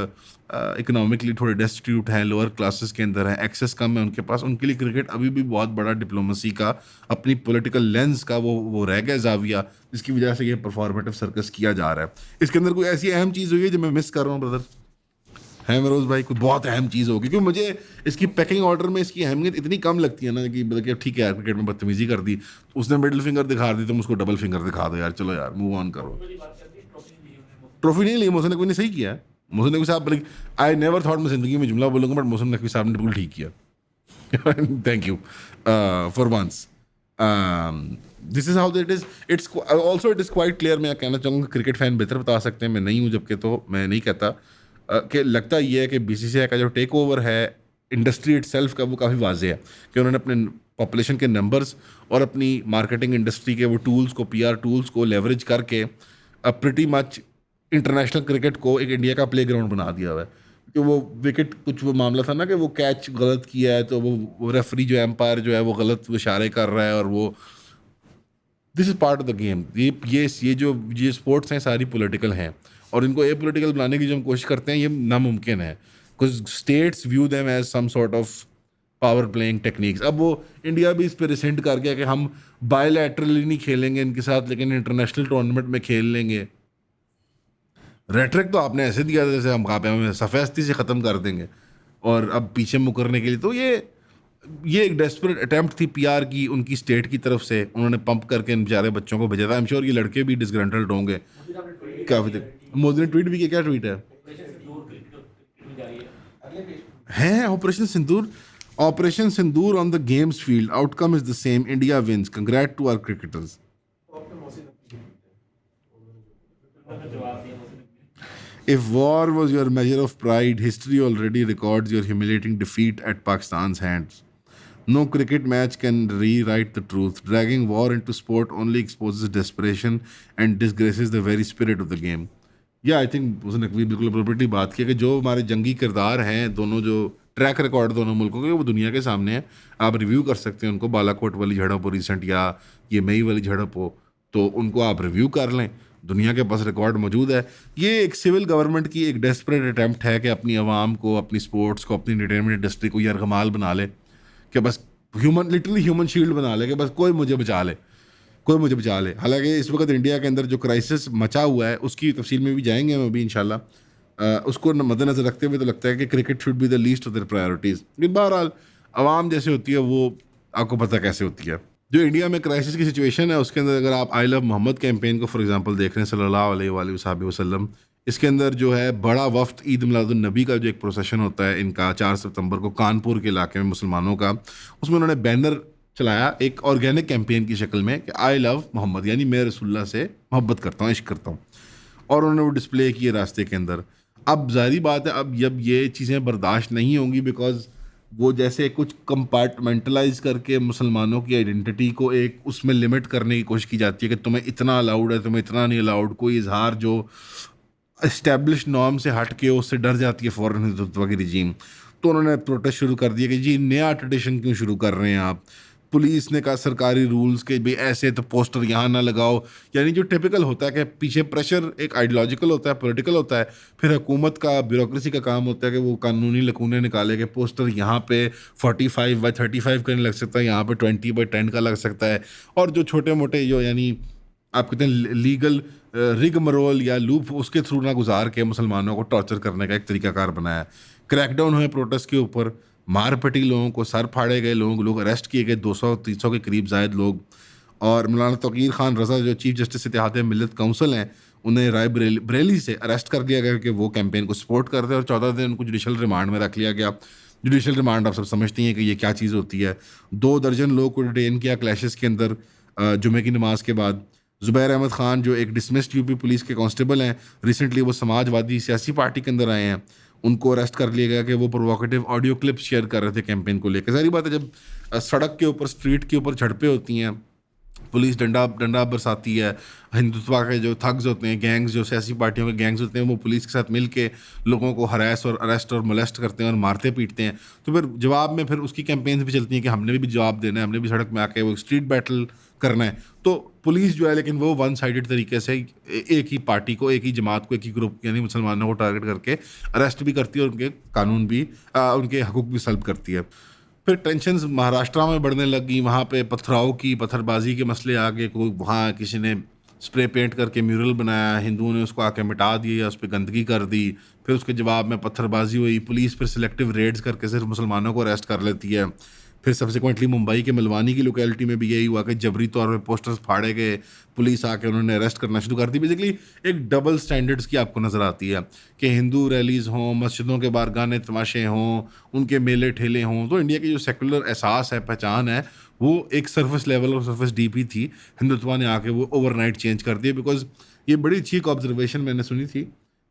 [SPEAKER 1] इकोनॉमिकली थोड़े डेस्टिट्यूट हैं, लोअर क्लासेस के अंदर हैं, एक्सेस कम है उनके पास, उनके लिए क्रिकेट अभी भी बहुत बड़ा डिप्लोमेसी का, अपनी पॉलिटिकल लेंस का वो रह गया जाविया, जिसकी वजह से ये परफॉर्मेटिव सर्कस किया जा रहा है। इसके अंदर कोई ऐसी अहम चीज़ हुई है जो मैं मिस कर रहा हूँ ब्रदर? है मरोज भाई कोई बहुत अहम चीज़ होगी, क्योंकि मुझे इसकी पैकिंग ऑर्डर में इसकी अहमियत इतनी कम लगती है ना कि मतलब कि ठीक है यार क्रिकेट में बदतमीजी कर दी, उसने मिडिल फिंगर दिखा दी, तुम उसको डबल फिंगर दिखा दो यार, चलो यार मूव ऑन करो। ट्रॉफी नहीं ली मोहसिन नकवी ने, सही किया है मोहसिन नकवी साहब, बल्कि आई नेवर थॉट मैं जिंदगी में जुमला बोलूँगा, बट मोहसिन नकवी साहब ने बिल्कुल ठीक किया। Thank you for once. This is how it is, it's also it is quite clear. मैं कहना चाहूँगा क्रिकेट फैन बेहतर बता सकते हैं, मैं नहीं हूँ, जबकि तो मैं नहीं कहता कि लगता ये है कि बीसीसीआई का जो टेक ओवर है इंडस्ट्री इटसेल्फ का वो काफ़ी वाज़ेह है कि उन्होंने अपने पॉपुलेशन के नंबर्स और अपनी मार्केटिंग इंडस्ट्री के वो टूल्स को, पीआर टूल्स को लेवरेज करके प्रिटी मच इंटरनेशनल क्रिकेट को एक इंडिया का प्ले ग्राउंड बना दिया हुआ है। कि वो विकेट कुछ वो मामला था ना कि वो कैच गलत किया है, तो वो रेफरी जो एम्पायर जो है वो गलत इशारे कर रहा है, और वो this is part of the game. ये स्पोर्ट्स हैं सारी पॉलिटिकल हैं, और इनको ए पॉलिटिकल बनाने की जो हम कोशिश करते हैं ये नामुमकिन है, कुछ states view them as some sort of power playing techniques. अब वो इंडिया भी इस पर रिसेंट कर गया कि हम बायलैटरली नहीं खेलेंगे इनके साथ, लेकिन इंटरनेशनल टूर्नामेंट में खेल लेंगे। रेटरिक तो आपने ऐसे दिया था जैसे हम कहा पे हमें सफ़ेदती से ख़त्म कर देंगे, और अब पीछे मुकरने के लिए तो ये एक डेस्परेट अटेम्प्ट थी पीआर की उनकी स्टेट की तरफ से, उन्होंने पंप करके इन बेचारे बच्चों को भेजा था। आई एम श्योर ये लड़के भी डिसग्रंटल्ड होंगे काफ़ी देर। मोदी ने ट्वीट भी किया, क्या ट्वीट है operation Sindoor? Operation Sindoor on the games field, outcome is the same, India wins, congrat to our cricketers. If war was your measure of pride, history already records your humiliating defeat at Pakistan's hands. No cricket match can rewrite the truth. Dragging war into sport only exposes desperation and disgraces the very spirit of the game. Yeah, I think उसने भी बिल्कुल appropriately बात की कि जो हमारे जंगी किरदार हैं दोनों, जो ट्रैक रिकॉर्ड दोनों मुल्कों के, वो दुनिया के सामने है। आप रिव्यू कर सकते हैं उनको, बालाकोट वाली झड़प हो रिसेंट, या ये मई वाली झड़प हो, तो उनको आप रिव्यू कर लें, दुनिया के पास रिकॉर्ड मौजूद है। ये एक सिविल गवर्नमेंट की एक डेस्परेट अटैम्प्ट है कि अपनी आवाम को, अपनी स्पोर्ट्स को, अपनी एंटरटेनमेंट इंडस्ट्री को यरगमाल बना ले, कि बस लिटरली ह्यूमन शील्ड बना ले, कि बस कोई मुझे बचा ले, कोई मुझे बचा ले। हालांकि इस वक्त इंडिया के अंदर जो क्राइसिस मचा हुआ है उसकी तफसील में भी जाएंगे हम अभी इंशाल्लाह। उसको मद्देनजर रखते हुए तो लगता है कि cricket should be the least of their priorities. लेकिन बहरहाल आवाम जैसे होती है वो आपको पता कैसे होती है। जो इंडिया में क्राइसिस की सिचुएशन है उसके अंदर अगर आप आई लव मोहम्मद कैंपेन को फॉर एग्जांपल देख रहे हैं सल्लल्लाहु अलैहि वसल्लम, इसके अंदर जो है बड़ा वफ्द ईद मिलादुन नबी का जो एक प्रोसेशन होता है इनका 4 सितंबर को कानपुर के इलाके में मुसलमानों का, उसमें उन्होंने बैनर चलाया एक ऑर्गेनिक कैंपेन की शक्ल में कि आई लव मोहम्मद, यानी मैं रसूलुल्लाह से मोहब्बत करता हूँ, इश्क करता हूँ, और उन्होंने वो डिस्प्ले किए रास्ते के अंदर। अब जाहिर बात है अब जब ये चीज़ें बर्दाश्त नहीं होंगी, बिकॉज वो जैसे कुछ कंपार्टमेंटलाइज करके मुसलमानों की आइडेंटिटी को एक उसमें लिमिट करने की कोशिश की जाती है कि तुम्हें इतना अलाउड है, तुम्हें इतना नहीं अलाउड, कोई इजहार जो इस्टेब्लिश नॉर्म से हट के उससे डर जाती है फ़ौरन हिंदुत्व की रिजीम। तो उन्होंने प्रोटेस्ट शुरू कर दिया कि जी नया ट्रेडिशन क्यों शुरू कर रहे हैं आप। पुलिस ने कहा सरकारी रूल्स के भाई ऐसे तो पोस्टर यहाँ ना लगाओ, यानी जो टिपिकल होता है कि पीछे प्रेशर एक आइडियोलॉजिकल होता है, पॉलिटिकल होता है, फिर हुकूमत का ब्यूरोक्रेसी का काम होता है कि वो कानूनी लकूने निकाले कि पोस्टर यहाँ पे 45/35 करने लग सकता है, यहाँ पे 20/10 का लग सकता है, और जो छोटे मोटे जो यानी आप कहते हैं लीगल रिग मरोल या लूप उसके थ्रू ना गुजार के मुसलमानों को टॉर्चर करने का एक तरीकाकार बनाया। क्रैकडाउन हुए प्रोटेस्ट के ऊपर, मार पिटी लोगों को, सर फाड़े गए, लोग अरेस्ट किए गए, 200-300 के करीब जायद लोग। और मौलाना तौकीर खान रज़ा जो चीफ जस्टिस इत्तेहाद मिल्लत काउंसिल हैं, उन्हें राय बरेली से अरेस्ट कर लिया गया कि वो कैंपेन को सपोर्ट करते हैं, और 14 दिन उनको जुडिशल रिमांड में रख लिया गया। जुडिशल रिमांड आप सब समझती हैं कि ये क्या चीज़ होती है। 2 दर्जन लोग को डिटेन किया क्लैशेस के अंदर जुमे की नमाज के बाद। ज़ुबैर अहमद ख़ान जो एक डिसमिस्ड यूपी पुलिस के कांस्टेबल हैं, रिसेंटली वो समाजवादी सियासी पार्टी के अंदर आए हैं, उनको अरेस्ट कर लिया गया कि वो प्रोवोकेटिव ऑडियो क्लिप्स शेयर कर रहे थे कैंपेन को लेकर। सारी बात है जब सड़क के ऊपर, स्ट्रीट के ऊपर झड़पें होती हैं, पुलिस डंडा बरसाती है, हिंदुत्व के जो थग्स होते हैं, गैंग्स जो सियासी पार्टियों के गैंग्स होते हैं, वो पुलिस के साथ मिल के लोगों को हरास और अरेस्ट और मोलेस्ट करते हैं और मारते पीटते हैं, तो फिर जवाब में फिर उसकी कैंपेन्स भी चलती हैं कि हमने भी जवाब देना है, हमने भी सड़क में आके वो स्ट्रीट बैटल करना है। तो पुलिस जो है लेकिन वो वन साइडेड तरीके से एक ही पार्टी को, एक ही जमात को, एक ही ग्रुप यानी मुसलमानों को टारगेट करके अरेस्ट भी करती है और उनके कानून भी उनके हकूक़ भी सल्ब करती है। फिर टेंशन्स महाराष्ट्र में बढ़ने लगी, वहाँ पे पथराव की, पत्थरबाजी के मसले आ गए, कोई वहाँ किसी ने स्प्रे पेंट करके म्यूरल बनाया, हिंदुओं ने उसको आके मिटा दिया, उस पर गंदगी कर दी, फिर उसके जवाब में पत्थरबाजी हुई, पुलिस फिर सिलेक्टिव रेड्स करके सिर्फ मुसलमानों को अरेस्ट कर लेती है। फिर सब्सिक्वेंटली मुंबई के मलवानी की लोकेलिटी में भी यही हुआ कि जबरी तौर पे पोस्टर्स फाड़े गए, पुलिस आके उन्होंने अरेस्ट करना शुरू कर दी। बेसिकली एक डबल स्टैंडर्ड्स की आपको नज़र आती है कि हिंदू रैलीज़ हों, मस्जिदों के बाहर गाने तमाशे हों, उनके मेले ठेले हों, तो इंडिया की जो सेकुलर एहसास है, पहचान है, वो एक सरफेस लेवल और सरफेस डीप ही थी। हिंदुत्व ने आके वो ओवरनाइट चेंज कर दिया। बिकॉज ये बड़ी अच्छी एक ऑब्जर्वेशन मैंने सुनी थी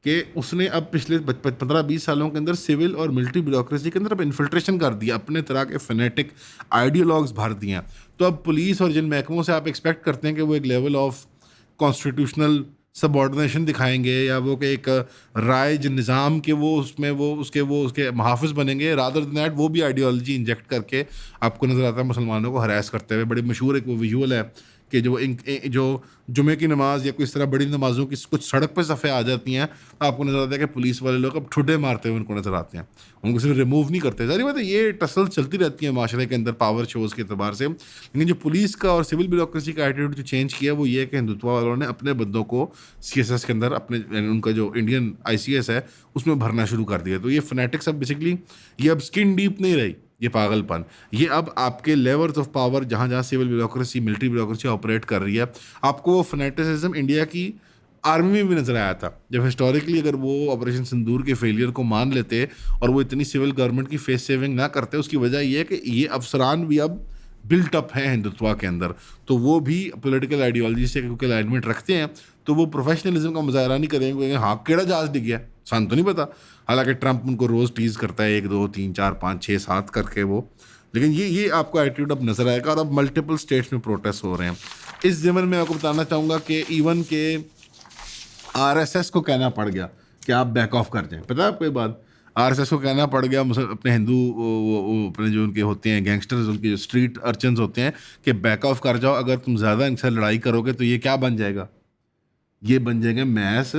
[SPEAKER 1] कि उसने अब पिछले 15-20 सालों के अंदर सिविल और मिलिट्री ब्यूरोक्रेसी के अंदर अब इन्फिल्ट्रेशन कर दिया, अपने तरह के फनेटिक आइडियोलॉग्स भर दिए हैं। तो अब पुलिस और जिन महकमों से आप एक्सपेक्ट करते हैं कि वो एक लेवल ऑफ कॉन्स्टिट्यूशनल सबॉर्डिनेशन दिखाएंगे या वो कि एक राइज निज़ाम के वो उसमें वो उसके मुहाफ़िज बनेंगे, रादर देन दैट वो भी आइडियोलॉजी इंजेक्ट करके आपको नज़र आता है मुसलमानों को हरास करते हुए। बड़ी मशहूर एक वो विजुअल है कि जो जुमे की नमाज या कोई इस तरह बड़ी नमाज़ों की कुछ सड़क पर सफ़े आ जाती हैं, आपको नज़र आता है कि पुलिस वाले लोग अब ठुड्डे मारते हुए उनको नज़र आते हैं, उनको सिर्फ रिमूव नहीं करते। सारी बात है, ये टसल चलती रहती है माशरे के अंदर पावर शोज़ के अतबार से। लेकिन जो पुलिस का और सिविल ब्यूरोक्रेसी का एटीट्यूड जो चेंज किया वो ये है कि हिंदुत्व वालों ने अपने बंदों को CSS के अंदर अपने उनका जो इंडियन ICS है उसमें भरना शुरू कर दिया। तो ये फनेटिक्स अब बेसिकली ये अब स्किन डीप नहीं रही, ये पागलपन, ये अब आपके लेवल्स ऑफ पावर जहाँ जहाँ civil bureaucracy military bureaucracy operate कर रही है, आपको वो फनेटिसिज्म इंडिया की आर्मी में भी नजर आया था। जब हिस्टोरिकली अगर वो ऑपरेशन सिंदूर के फेलियर को मान लेते और वो इतनी सिविल गवर्नमेंट की फेस सेविंग ना करते, उसकी वजह ये है कि ये अफसरान भी अब बिल्ट अप हैं हिंदुत्व के अंदर, तो वो भी पॉलिटिकल आइडियोलॉजी से क्योंकि अलाइनमेंट रखते हैं, तो वो प्रोफेशनलिज्म का मुजाहरा नहीं करेंगे। हाँ, केड़ा जहाज डिग गया सान तो नहीं पता, हालांकि ट्रंप उनको रोज़ टीज करता है 1 2 3 4 5 6 7 करके वो, लेकिन ये आपको एटीट्यूड अब नजर आएगा। और अब मल्टीपल स्टेट्स में प्रोटेस्ट हो रहे हैं। इस ज़मन में आपको बताना चाहूँगा कि इवन के RSS को कहना पड़ गया कि आप बैक ऑफ कर जाएं। पता है आपको ये बात, RSS को कहना पड़ गया अपने हिंदू वो अपने जो उनके होते हैं गैंगस्टर्स, उनके जो स्ट्रीट अर्चन्स होते हैं, कि बैक ऑफ कर जाओ, अगर तुम ज़्यादा इनसे लड़ाई करोगे तो ये क्या बन जाएगा, ये बन जाएंगे मैस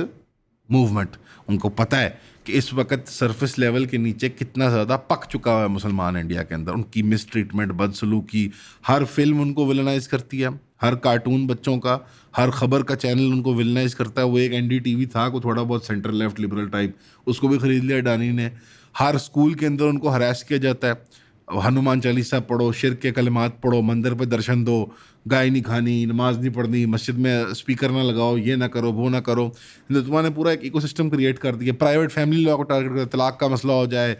[SPEAKER 1] मूवमेंट। उनको पता है कि इस वक्त सरफेस लेवल के नीचे कितना ज़्यादा पक चुका हुआ है मुसलमान इंडिया के अंदर, उनकी मिस ट्रीटमेंट, बदसलूकी, हर फिल्म उनको विलनाइज करती है, हर कार्टून बच्चों का, हर खबर का चैनल उनको विलनाइज करता है। वो एक NDTV था को थोड़ा बहुत सेंटर लेफ्ट लिबरल टाइप, उसको भी ख़रीद लिया अडानी ने। हर स्कूल के अंदर उनको हरास किया जाता है, हनुमान चालीसा पढ़ो, शिर्क के कलिमात पढ़ो, मंदिर पे दर्शन दो, गाय नहीं खानी, नमाज नहीं पढ़नी, मस्जिद में स्पीकर ना लगाओ, ये ना करो, वो ना करो। हिंदुत्व ने पूरा एक इकोसिस्टम क्रिएट कर दिया। प्राइवेट फैमिली लॉ को टारगेट कर, तलाक का मसला हो जाए,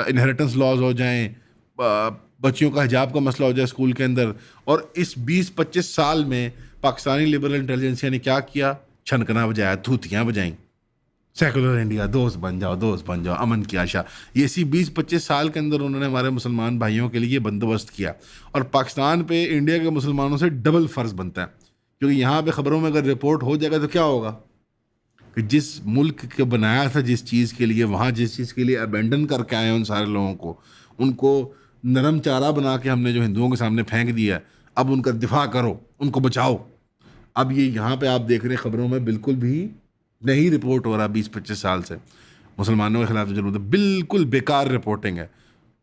[SPEAKER 1] इनहेरिटेंस लॉज हो जाएं, बच्चियों का हिजाब का मसला हो जाए स्कूल के अंदर। और इस 20-25 साल में पाकिस्तानी लिबरल इंटेलिजेंसिया ने क्या किया, छनकना बजाया, धूतियाँ बजाईं, सेकुलर इंडिया, दोस्त बन जाओ, दोस्त बन जाओ, अमन की आशा। ये इसी 20-25 साल के अंदर उन्होंने हमारे मुसलमान भाइयों के लिए ये बंदोबस्त किया। और पाकिस्तान पे इंडिया के मुसलमानों से डबल फ़र्ज बनता है, क्योंकि यहाँ पे ख़बरों में अगर रिपोर्ट हो जाएगा तो क्या होगा कि जिस मुल्क के बनाया था जिस चीज़ के लिए, वहाँ जिस चीज़ के लिए अबेंडन करके आए उन सारे लोगों को, उनको नरम चारा बना के हमने जो हिंदुओं के सामने फेंक दिया, अब उनका दिफा करो, उनको बचाओ। अब ये यहाँ पे आप देख रहे हैं खबरों में बिल्कुल भी नहीं रिपोर्ट हो रहा 20-25 साल से मुसलमानों के खिलाफ। जरूरत है, बिल्कुल बेकार रिपोर्टिंग है,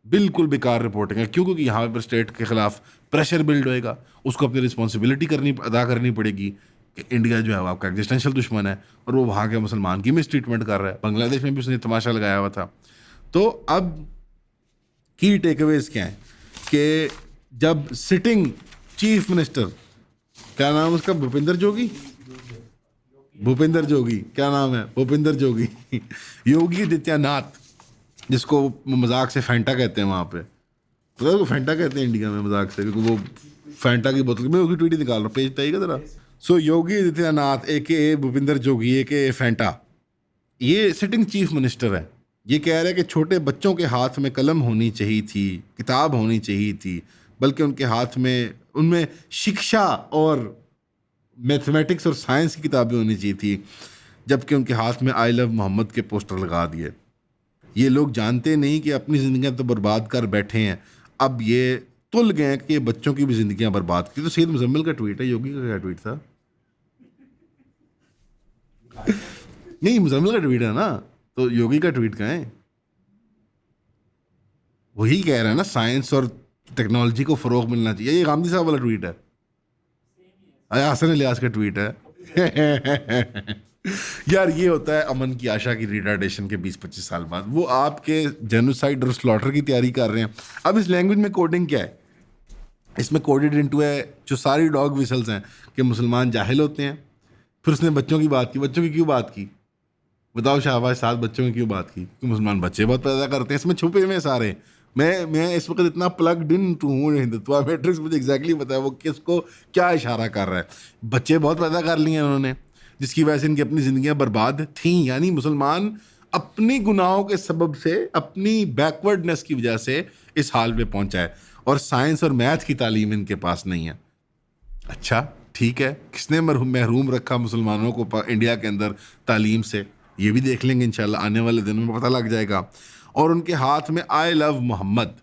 [SPEAKER 1] बिल्कुल बेकार रिपोर्टिंग है। क्यों? क्योंकि यहाँ पर स्टेट के खिलाफ प्रेशर बिल्ड होएगा, उसको अपनी रिस्पॉन्सिबिलिटी अदा करनी पड़ेगी कि इंडिया जो है वो आपका एग्जिस्टेंशियल दुश्मन है और वो वहाँ के मुसलमान की मिस ट्रीटमेंट कर रहा है। बांग्लादेश में भी उसने तमाशा लगाया हुआ था। तो अब की टेकअवेज क्या है कि जब सिटिंग चीफ मिनिस्टर, क्या नाम उसका, भूपेंद्र जोगी, क्या नाम है, भूपेंद्र जोगी योगी आदित्यनाथ, जिसको मजाक से फैंटा कहते हैं वहाँ पे, तो उसको फैंटा कहते हैं इंडिया में मजाक से, क्योंकि वो फैंटा की बोतल, मैं उसकी ट्वीट निकाल रहा हूँ, पेज बताइएगा ज़रा। सो योगी आदित्यनाथ AKA भूपेंद्र जोगी AKA फैंटा, ये सिटिंग चीफ मिनिस्टर है। ये कह रहा है कि छोटे बच्चों के हाथ में कलम होनी चाहिए थी, किताब होनी चाहिए थी, बल्कि उनके हाथ में उनमें शिक्षा और मैथमेटिक्स और साइंस की किताबें होनी चाहिए थी, जबकि उनके हाथ में आई लव मोहम्मद के पोस्टर लगा दिए। ये लोग जानते नहीं कि अपनी ज़िंदगियां तो बर्बाद कर बैठे हैं, अब ये तुल गए हैं कि बच्चों की भी ज़िंदगियां बर्बाद की। तो सैयद मुजम्मिल का ट्वीट है, योगी का क्या ट्वीट था? नहीं, मुजम्मिल का ट्वीट है ना, तो योगी का ट्वीट कहाँ है? वही कह रहा है ना, साइंस और टेक्नोलॉजी को फ़रोग मिलना चाहिए। ये गांधी साहब वाला ट्वीट है, हसन इलियास का ट्वीट है। यार ये होता है अमन की आशा की रिटार्डेशन के 20-25 साल बाद, वो आपके जेनोसाइड और स्लॉटर की तैयारी कर रहे हैं। अब इस लैंग्वेज में कोडिंग क्या है, इसमें कोडेड इनटू है जो सारी डॉग विसल्स हैं कि मुसलमान जाहिल होते हैं। फिर उसने बच्चों की बात की, बच्चों की क्यों बात की, बताओ शाहबाज, 7 बच्चों की क्यों बात की, कि मुसलमान बच्चे बहुत पैदा करते हैं, इसमें छुपे हुए हैं सारे। मैं इस वक्त इतना प्लग्ड इन टू हूँ हिंदुत्व मैट्रिक्स, मुझे एग्जैक्टली पता है वो किसको क्या इशारा कर रहा है। बच्चे बहुत पैदा कर लिए हैं उन्होंने, जिसकी वजह से इनकी अपनी ज़िंदगियाँ बर्बाद थीं। यानी मुसलमान अपनी गुनाहों के सबब से, अपनी बैकवर्डनेस की वजह से इस हाल पे पहुंचा है, और साइंस और मैथ की तालीम इनके पास नहीं है। अच्छा ठीक है, किसने महरूम रखा मुसलमानों को इंडिया के अंदर तालीम से, ये भी देख लेंगे इंशाल्लाह, आने वाले दिनों में पता लग जाएगा। और उनके हाथ में आई लव मोहम्मद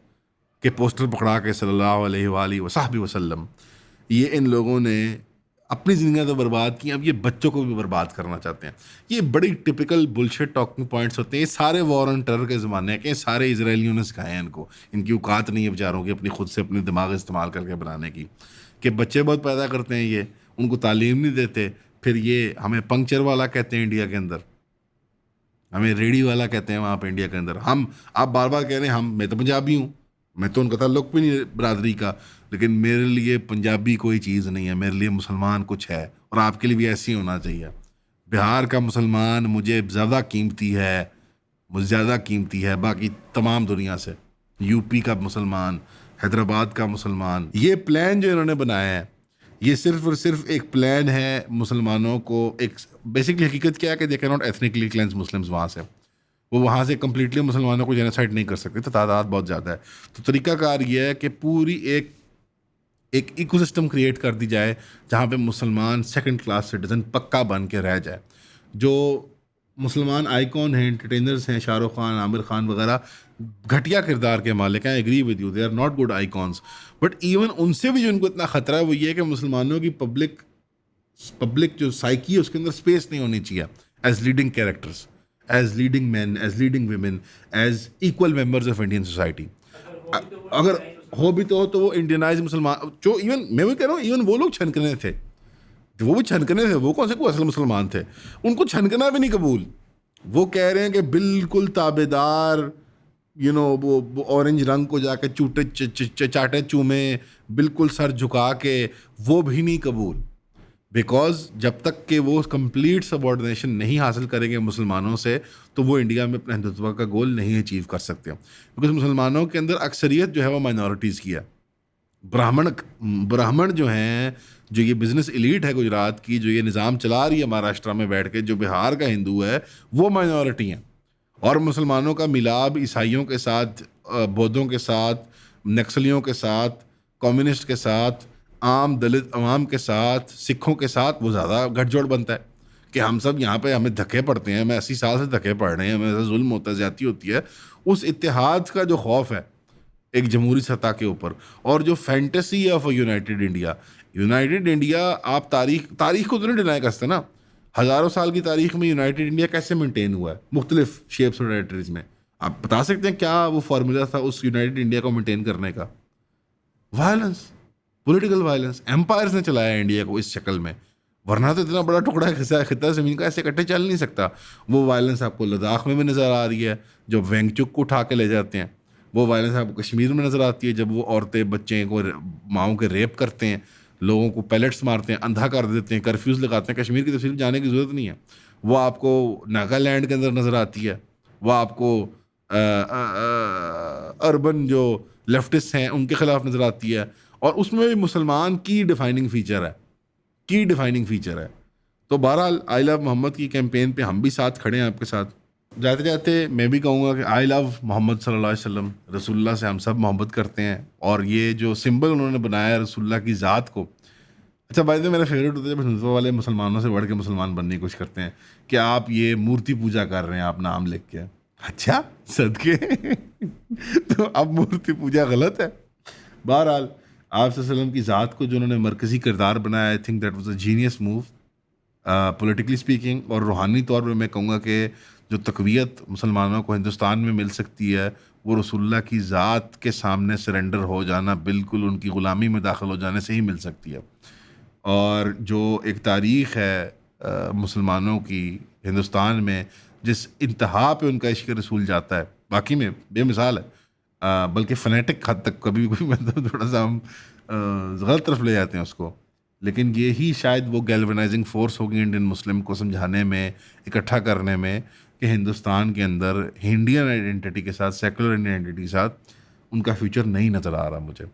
[SPEAKER 1] के पोस्टर पकड़ा के सल्लल्लाहु अलैहि वसल्लम, ये इन लोगों ने अपनी ज़िंदगी तो बर्बाद की, अब ये बच्चों को भी बर्बाद करना चाहते हैं। ये बड़ी टिपिकल बुलशिट टॉकिंग पॉइंट्स होते हैं। ये सारे वॉर ऑन टेरर के ज़माने के सारे इजरायलियों ने सिखाए हैं इनको। इनकी औकात नहीं है बेचारों की अपनी खुद से अपने दिमाग इस्तेमाल करके बनाने की, कि बच्चे बहुत पैदा करते हैं, ये उनको तालीम नहीं देते, फिर ये हमें पंक्चर वाला कहते हैं इंडिया के अंदर, हमें रेडी वाला कहते हैं वहाँ पे इंडिया के अंदर। हम आप बार बार कह रहे हैं मैं तो पंजाबी हूँ, मैं तो उनका ताल्लुक भी नहीं बरादरी का, लेकिन मेरे लिए पंजाबी कोई चीज़ नहीं है, मेरे लिए मुसलमान कुछ है, और आपके लिए भी ऐसे ही होना चाहिए। बिहार का मुसलमान मुझे ज़्यादा कीमती है, मुझे ज़्यादा कीमती है बाकी तमाम दुनिया से। यूपी का मुसलमान, हैदराबाद का मुसलमान, ये प्लान जो इन्होंने बनाया है, ये सिर्फ और सिर्फ एक प्लान है मुसलमानों को एक, बेसिकली हकीकत क्या है कि they can not ethnically cleanse Muslims, वहाँ से वो वहाँ से कम्प्लीटली मुसलमानों को जेनोसाइड नहीं कर सकते, तो तादाद बहुत ज़्यादा है। तो तरीकाकार ये है कि पूरी एक एक इकोसिस्टम क्रिएट कर दी जाए जहाँ पे मुसलमान सेकंड क्लास सिटीजन पक्का बन के रह जाए। जो मुसलमान आइकॉन हैं, एंटरटेनर्स हैं, शाहरुख खान, आमिर खान वगैरह, घटिया किरदार के मालिक हैं, agree with you, they are not good icons, but even उनसे भी जो उनको इतना ख़तरा है वो ये है कि मुसलमानों की पब्लिक पब्लिक जो साइकी है उसके अंदर स्पेस नहीं होनी चाहिए as leading characters, as leading man, as leading women, as equal members of Indian society. अगर हो भी तो वो इंडियनाइज मुसलमान, जो इवन मैं भी कह रहा हूँ, इवन वो लोग छनकने थे, वो भी छनकने थे, वो कौन से कोई असल मुसलमान थे, उनको छनकना भी नहीं कबूल। वो कह रहे हैं कि बिल्कुल ताबेदार, वो ऑरेंज रंग को जाके चाटे चूमे, बिल्कुल सर झुका के, वो भी नहीं कबूल। बिकॉज जब तक कि वो कंप्लीट सबॉर्डिनेशन नहीं हासिल करेंगे मुसलमानों से, तो वो इंडिया में अपने हिंदुत्व का गोल नहीं अचीव कर सकते, बिकॉज मुसलमानों के अंदर अक्सरियत जो है वो माइनॉरिटीज़ की है। ब्राह्मण ब्राह्मण जो हैं, जो ये बिजनेस एलीट है गुजरात की, जो ये निज़ाम चला रही है महाराष्ट्र में बैठ के, जो बिहार का हिंदू है, वो माइनॉरिटी हैं। और मुसलमानों का मिलाप ईसाइयों के साथ, बौद्धों के साथ, नक्सलियों के साथ, कम्युनिस्ट के साथ, आम दलित अवाम के साथ, सिखों के साथ, वो ज़्यादा गठजोड़ बनता है कि हम सब यहाँ पे हमें धक्के पड़ते हैं, हमें 80 साल से धक्के पड़ रहे हैं, हमें ऐसा जुल्म होता है, ज़्यादती होती है। उस इत्तेहाद का जो खौफ है एक जमहूरी सतह के ऊपर, और जो fantasy of a United India, आप तारीख को तो नहीं डिनाई कर सकते ना। हज़ारों साल की तारीख में यूनाइटेड इंडिया कैसे मेंटेन हुआ है मुख्तलिफ शेप्स और टेरिटरीज में, आप बता सकते हैं क्या वो फार्मूला था उस यूनाइटेड इंडिया को मेंटेन करने का? Violence, political violence. एम्पायर्स ने चलाया इंडिया को इस शक्ल में, वरना तो इतना बड़ा टुकड़ा खिता ज़मीन का ऐसे इकट्ठे चल नहीं सकता। वो वायलेंस आपको लद्दाख में भी नज़र आ रही है, जो वेंगचुक को उठा के ले जाते हैं। वो वायलेंस आपको कश्मीर में नज़र आती है, जब वो औरतें बच्चे को माओं के रेप करते हैं, लोगों को पैलेट्स मारते हैं, अंधा कर देते हैं, कर्फ्यूज़ लगाते हैं। कश्मीर की तफसील जाने की ज़रूरत नहीं है, वो आपको नागालैंड के अंदर नज़र आती है, वो आपको अर्बन जो लेफ्टिस्ट हैं उनके ख़िलाफ़ नज़र आती है, और उसमें भी मुसलमान की डिफाइनिंग फ़ीचर है। तो बहरहाल आई लव मोहम्मद की कैंपेन पे हम भी साथ खड़े हैं आपके साथ। जाते जाते मैं भी कहूँगा कि आई लव मोहम्मद सल्लल्लाहु अलैहि वसल्लम, रसूलुल्लाह से हम सब मोहब्बत करते हैं, और ये जो सिंबल उन्होंने बनाया है रसूलुल्लाह की ज़ात को। अच्छा भाई, तो मेरा फेवरेट होता है जब हिंदुत्व वाले मुसलमानों से बढ़ के मुसलमान बनने की कोशिश करते हैं कि आप ये मूर्ति पूजा कर रहे हैं, आप नाम लिख के। अच्छा सदके तो अब मूर्ति पूजा गलत है। बहरहाल आप वसल्लम की ज़ात को जो उन्होंने मरकज़ी किरदार बनाया, I think that was a genius move politically speaking. और रूहानी तौर पे मैं कहूँगा कि जो तक़वियत मुसलमानों को हिंदुस्तान में मिल सकती है, वो रसूलुल्लाह की ज़ात के सामने सरेंडर हो जाना, बिल्कुल उनकी ग़ुलामी में दाखिल हो जाने से ही मिल सकती है। और जो एक तारीख़ है मुसलमानों की हिंदुस्तान में, जिस इंतहा पे उनका इश्क रसूल जाता है, वाक़ई में बेमिसाल है। बल्कि फ़नेटिक हद तक कभी कभी मतलब थोड़ा सा हम गलत तरफ ले जाते हैं उसको। लेकिन ये ही शायद वो गैल्वेनाइजिंग फ़ोर्स होगी इंडियन मुस्लिम को समझाने में, इकट्ठा करने में, कि हिंदुस्तान के अंदर इंडियन आइडेंटिटी के साथ, सेकुलर इंडियन आइडेंटिटी के साथ उनका फ्यूचर नहीं नज़र आ रहा मुझे।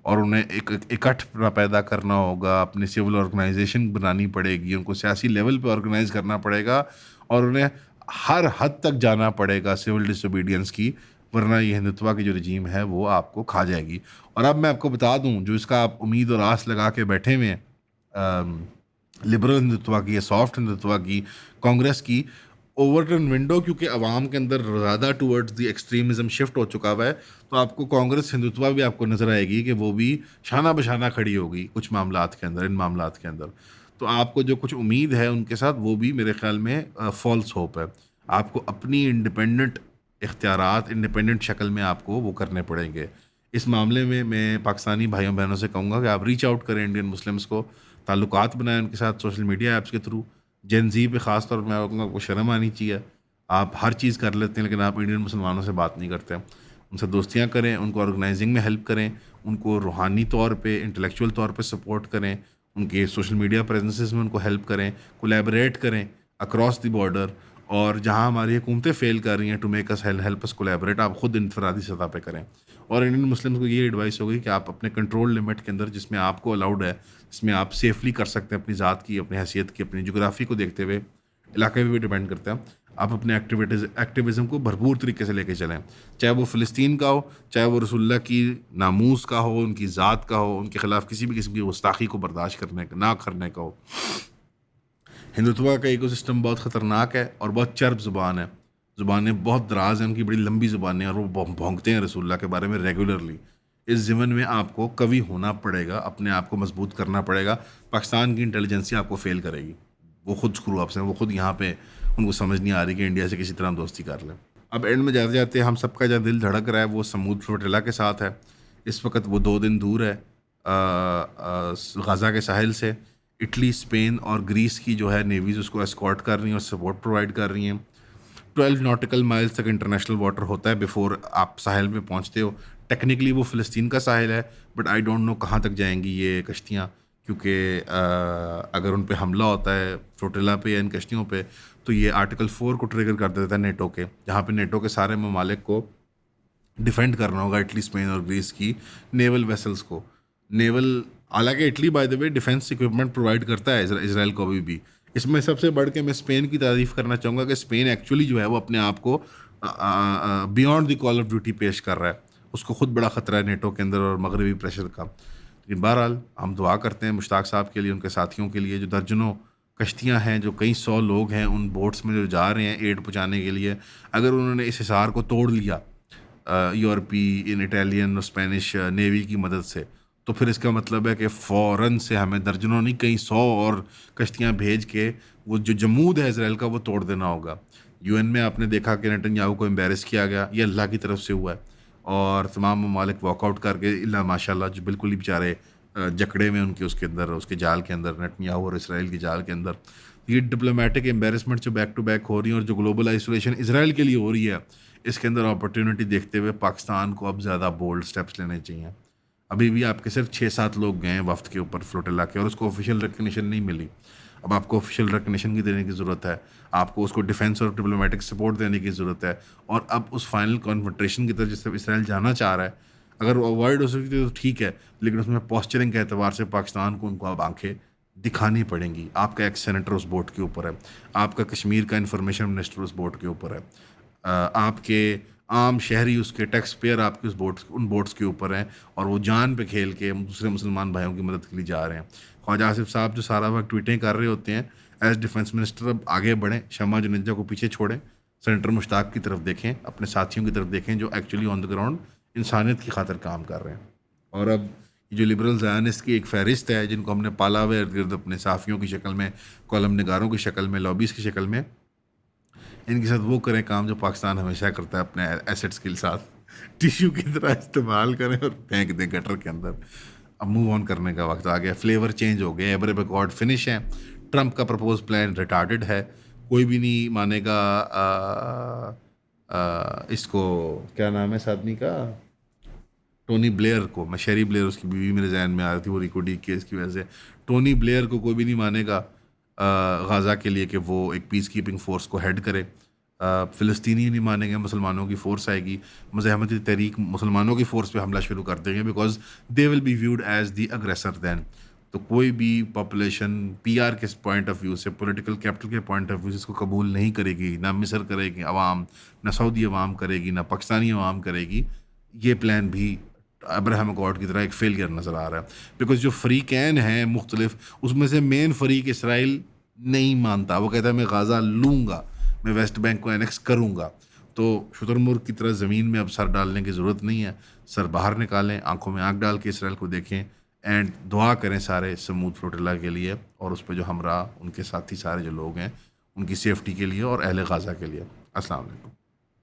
[SPEAKER 1] और उन्हें एक इकट्ठ पैदा करना होगा, अपनी सिविल ऑर्गेनाइजेशन बनानी पड़ेगी, उनको सियासी लेवल पे ऑर्गेनाइज करना पड़ेगा, और उन्हें हर हद तक जाना पड़ेगा सिविल डिसोबीडियंस की, वरना ये हिंदुत्व की जो रजीम है वो आपको खा जाएगी। और अब मैं आपको बता दूं, जो इसका आप उम्मीद और आस लगा के बैठे हुए हैं लिबरल हिंदुत्व की या सॉफ्ट हिंदुत्व की, कांग्रेस की, ओवरटर्न विंडो क्योंकि अवाम के अंदर ज़्यादा टूवर्ड्स दी एक्सट्रीमिज़म शिफ्ट हो चुका हुआ है, तो आपको कांग्रेस हिंदुत्व भी आपको नज़र आएगी कि वो भी शाना बशाना खड़ी होगी कुछ मामलात के अंदर, इन मामलात के अंदर। तो आपको जो कुछ उम्मीद है उनके साथ, वो भी मेरे ख्याल में फॉल्स होप है। आपको अपनी इंडिपेंडेंट इख्तियारात, इंडिपेंडेंट शक्ल में आपको वो करने पड़ेंगे। इस मामले में मैं पाकिस्तानी भाइयों बहनों से कहूँगा कि आप रीच आउट करें इंडियन मुस्लिम्स को, ताल्लुकात बनाएं उनके साथ सोशल मीडिया ऐप्स के थ्रू। जेन ज़ी पे ख़ास तौर पर मैं कहूँगा आपको शर्म आनी चाहिए। आप हर चीज़ कर लेते हैं लेकिन आप इंडियन मुसलमानों से बात नहीं करते। उनसे दोस्तियाँ करें, उनको ऑर्गेनाइजिंग में हेल्प करें, उनको रूहानी तौर पे, इंटेलेक्चुअल तौर पे सपोर्ट करें, उनके सोशल मीडिया प्रेजेंसेस में उनको हेल्प करें, कोलैबोरेट करें अक्रॉस द बॉर्डर। और जहाँ हमारी हुकूमतें फ़ेल कर रही हैं to make us help us collaborate, आप खुद इनफरादी सतह पे करें। और इंडियन मुस्लिम्स को ये एडवाइस होगी कि आप अपने कंट्रोल लिमिट के अंदर, जिसमें आपको अलाउड है, जिसमें आप सेफली कर सकते हैं अपनी ज़ात की, अपनी हैसियत की, अपनी जोग्राफ़ी को देखते हुए, इलाके पे भी डिपेंड करता है, आप अपने एक्टिविज़म को भरपूर तरीके से लेके चलें। चाहे वो फ़लस्तीन का हो, चाहे वो रसूलुल्लाह की नामूस का हो, उनकी ज़ात का हो, उनके ख़िलाफ़ किसी भी किस्म की गुस्ताखी को बर्दाश्त करने ना करने का हो। हिंदुत्व का इकोसिस्टम बहुत ख़तरनाक है और बहुत चर्ब ज़ुबान है। ज़ुबानें बहुत दराज़ हैं, उनकी बड़ी लंबी ज़ुबानें हैं, और वो भौंकते हैं रसूलुल्लाह के बारे में रेगुलरली। इस ज़िमन में आपको कवि होना पड़ेगा, अपने आप को मजबूत करना पड़ेगा। पाकिस्तान की इंटेलिजेंसी आपको फ़ेल करेगी। वो खुद स्क्रू अप्स हैं, वो खुद यहाँ पे उनको समझ नहीं आ रही कि इंडिया से किसी तरह हम दोस्ती कर लें। अब एंड में जाते जाते हम सबका जहाँ दिल धड़क रहा है वो समूद फ्लोटिला के साथ है। इस वक्त वो 2 दिन दूर है गज़ा के साहिल से। इटली, स्पेन और ग्रीस की जो है नेवीज़ उसको एस्कॉर्ट कर रही हैं और सपोर्ट प्रोवाइड कर रही हैं। 12 नॉटिकल माइल्स तक इंटरनेशनल वाटर होता है बिफोर आप साहिल में पहुंचते हो। टेक्निकली वो फ़लस्तीन का साहिल है, बट आई डोंट नो कहाँ तक जाएंगी ये कश्तियाँ, क्योंकि अगर उन पे हमला होता है फ्लोटिला पे या इन कश्तियों पे, तो ये आर्टिकल 4 को ट्रिगर कर देता है नेटो के, जहाँ पे नेटो के सारे ममालिक को डिफेंड करना होगा इटली, स्पेन और ग्रीस की नेवल वेसल्स को। नेवल, हालांकि Italy by the way defence equipment provide करता है इसराइल को अभी भी। इसमें सबसे बढ़ के मैं स्पेन की तारीफ़ करना चाहूँगा कि स्पेन एक्चुअली जो है वो अपने आप को beyond the call of duty पेश कर रहा है। उसको खुद बड़ा ख़तरा है नेटो के अंदर और मगरबी प्रेशर का। लेकिन बहरहाल हम दुआ करते हैं मुश्ताक साहब के लिए, उनके साथियों के लिए, जो दर्जनों कश्तियाँ हैं, जो कई 100 लोग हैं उन बोट्स में जो जा रहे हैं एड पहुँचाने के लिए। अगर उन्होंने इस हिसार को तोड़ लिया यूरोपी, इन इटालियन और स्पेनिश नेवी की मदद से, तो फिर इसका मतलब है कि फ़ौरन से हमें दर्जनों नहीं, कई 100 और कश्तियाँ भेज के वो जो जमूद है इसराइल का वो तोड़ देना होगा। यूएन में आपने देखा कि नेतन्याहू को एम्बेरस किया गया, ये अल्लाह की तरफ से हुआ है, और तमाम ममालिक वॉकआउट करके, इल्ला माशाल्लाह जो बिल्कुल ही बेचारे जकड़े में उनके उसके अंदर, उसके जाल के अंदर, नेतन्याहू और इसराइल के जाल के अंदर। ये डिप्लोमेटिक एम्बेरसमेंट जो बैक टू बैक हो रही है और जो ग्लोबल आइसोलेशन इसराइल के लिए हो रही है, इसके अंदर अपॉर्चुनिटी देखते हुए पाकिस्तान को अब ज़्यादा बोल्ड स्टेप्स लेने चाहिए। अभी भी आपके सिर्फ 6-7 लोग गए हैं वफ्द के ऊपर फ्लोटिला के, और उसको ऑफिशियल रिकग्निशन नहीं मिली। अब आपको ऑफिशियल रिकग्निशन की देने की ज़रूरत है, आपको उसको डिफेंस और डिप्लोमेटिक सपोर्ट देने की ज़रूरत है, और अब उस फाइनल कॉन्फ्रंटेशन की तरफ जिससे इसराइल जाना चाह रहा है, अगर वो अवॉइड हो सकती है तो ठीक है, लेकिन उसमें पोस्चरिंग के एतबार से पाकिस्तान को उनको अब आंखें दिखानी पड़ेंगी। आपका एक सेनेटर उस बोट के ऊपर है, आपका कश्मीर का इंफॉर्मेशन मिनिस्टर उस बोट के ऊपर है, आपके आम शहरी, उसके टैक्स पेयर आपके उन बोट्स के ऊपर हैं, और वो जान पे खेल के दूसरे मुसलमान भाइयों की मदद के लिए जा रहे हैं। ख्वाजा आसिफ साहब जो सारा वक्त ट्वीटें कर रहे होते हैं एज डिफेंस मिनिस्टर, अब आगे बढ़ें, शमा जुनेजा को पीछे छोड़ें, सेनेटर मुश्ताक की तरफ देखें, अपने साथियों की तरफ देखें जो एक्चुअली ऑन द ग्राउंड इंसानियत की खातिर काम कर रहे हैं। और अब ये जो लिबरल ज़ायनिस्ट की एक फ़हरिस्त है, जिनको हमने पाला हुआ इर्द गिर्द अपने साफ़ियों की शक्ल में, कॉलम निगारों की शक्ल में, लॉबीज़ की शक्ल में, इनके साथ वो करें काम जो पाकिस्तान हमेशा करता है अपने एसेट्स के साथ, टिश्यू की तरह इस्तेमाल करें और फेंक दें गटर के अंदर। अब मूव ऑन करने का वक्त आ गया, फ्लेवर चेंज हो गया, एब्राहम अकॉर्ड फिनिश है, ट्रंप का प्रपोज प्लान रिटार्डेड है, कोई भी नहीं मानेगा। इसको क्या नाम है इस आदमी का, टोनी ब्लेयर को, मैं शेरी ब्लेयर उसकी बीवी मेरे जहन में आ रही थी वो रिको डी केस की वजह से। टोनी ब्लेयर को कोई भी नहीं मानेगा गाज़ा के लिए कि वो एक पीस कीपिंग फोर्स को हेड करे। फ़िलिस्तीनी नहीं मानेंगे, मुसलमानों की फ़ोर्स आएगी, मज़ाहमती तहरीक मुसलमानों की फ़ोर्स पे हमला शुरू कर देंगे, because they will be viewed as the aggressor then. तो कोई भी पॉपुलेशन पीआर के पॉइंट ऑफ व्यू से, पॉलिटिकल कैपिटल के पॉइंट ऑफ व्यू से इसको कबूल नहीं करेगी, ना मिस्र करेगी अवाम, ना सऊदी अवाम करेगी, ना पाकिस्तानी अवाम करेगी। ये प्लान भी अब्राहम अकॉर्ड की तरह एक फेलियर नज़र आ रहा है, बिकॉज जो फ़रीक़ैन हैं मुख्तलिफ, उसमें से मेन फ़रीक इसराइल नहीं मानता, वो कहता है मैं गाज़ा लूँगा, मैं वेस्ट बैंक को एनेक्स करूँगा। तो शुतुरमुर्ग की तरह ज़मीन में अब सर डालने की ज़रूरत नहीं है, सर बाहर निकालें, आंखों में आँख डाल के इसराइल को देखें, एंड दुआ करें सारे स्मूथ फ्लोटिला के लिए, और उस पर जो हमरा उनके साथी सारे जो लोग हैं उनकी सेफ्टी के लिए और अहले गाज़ा के लिए। अस्सलाम वालेकुम।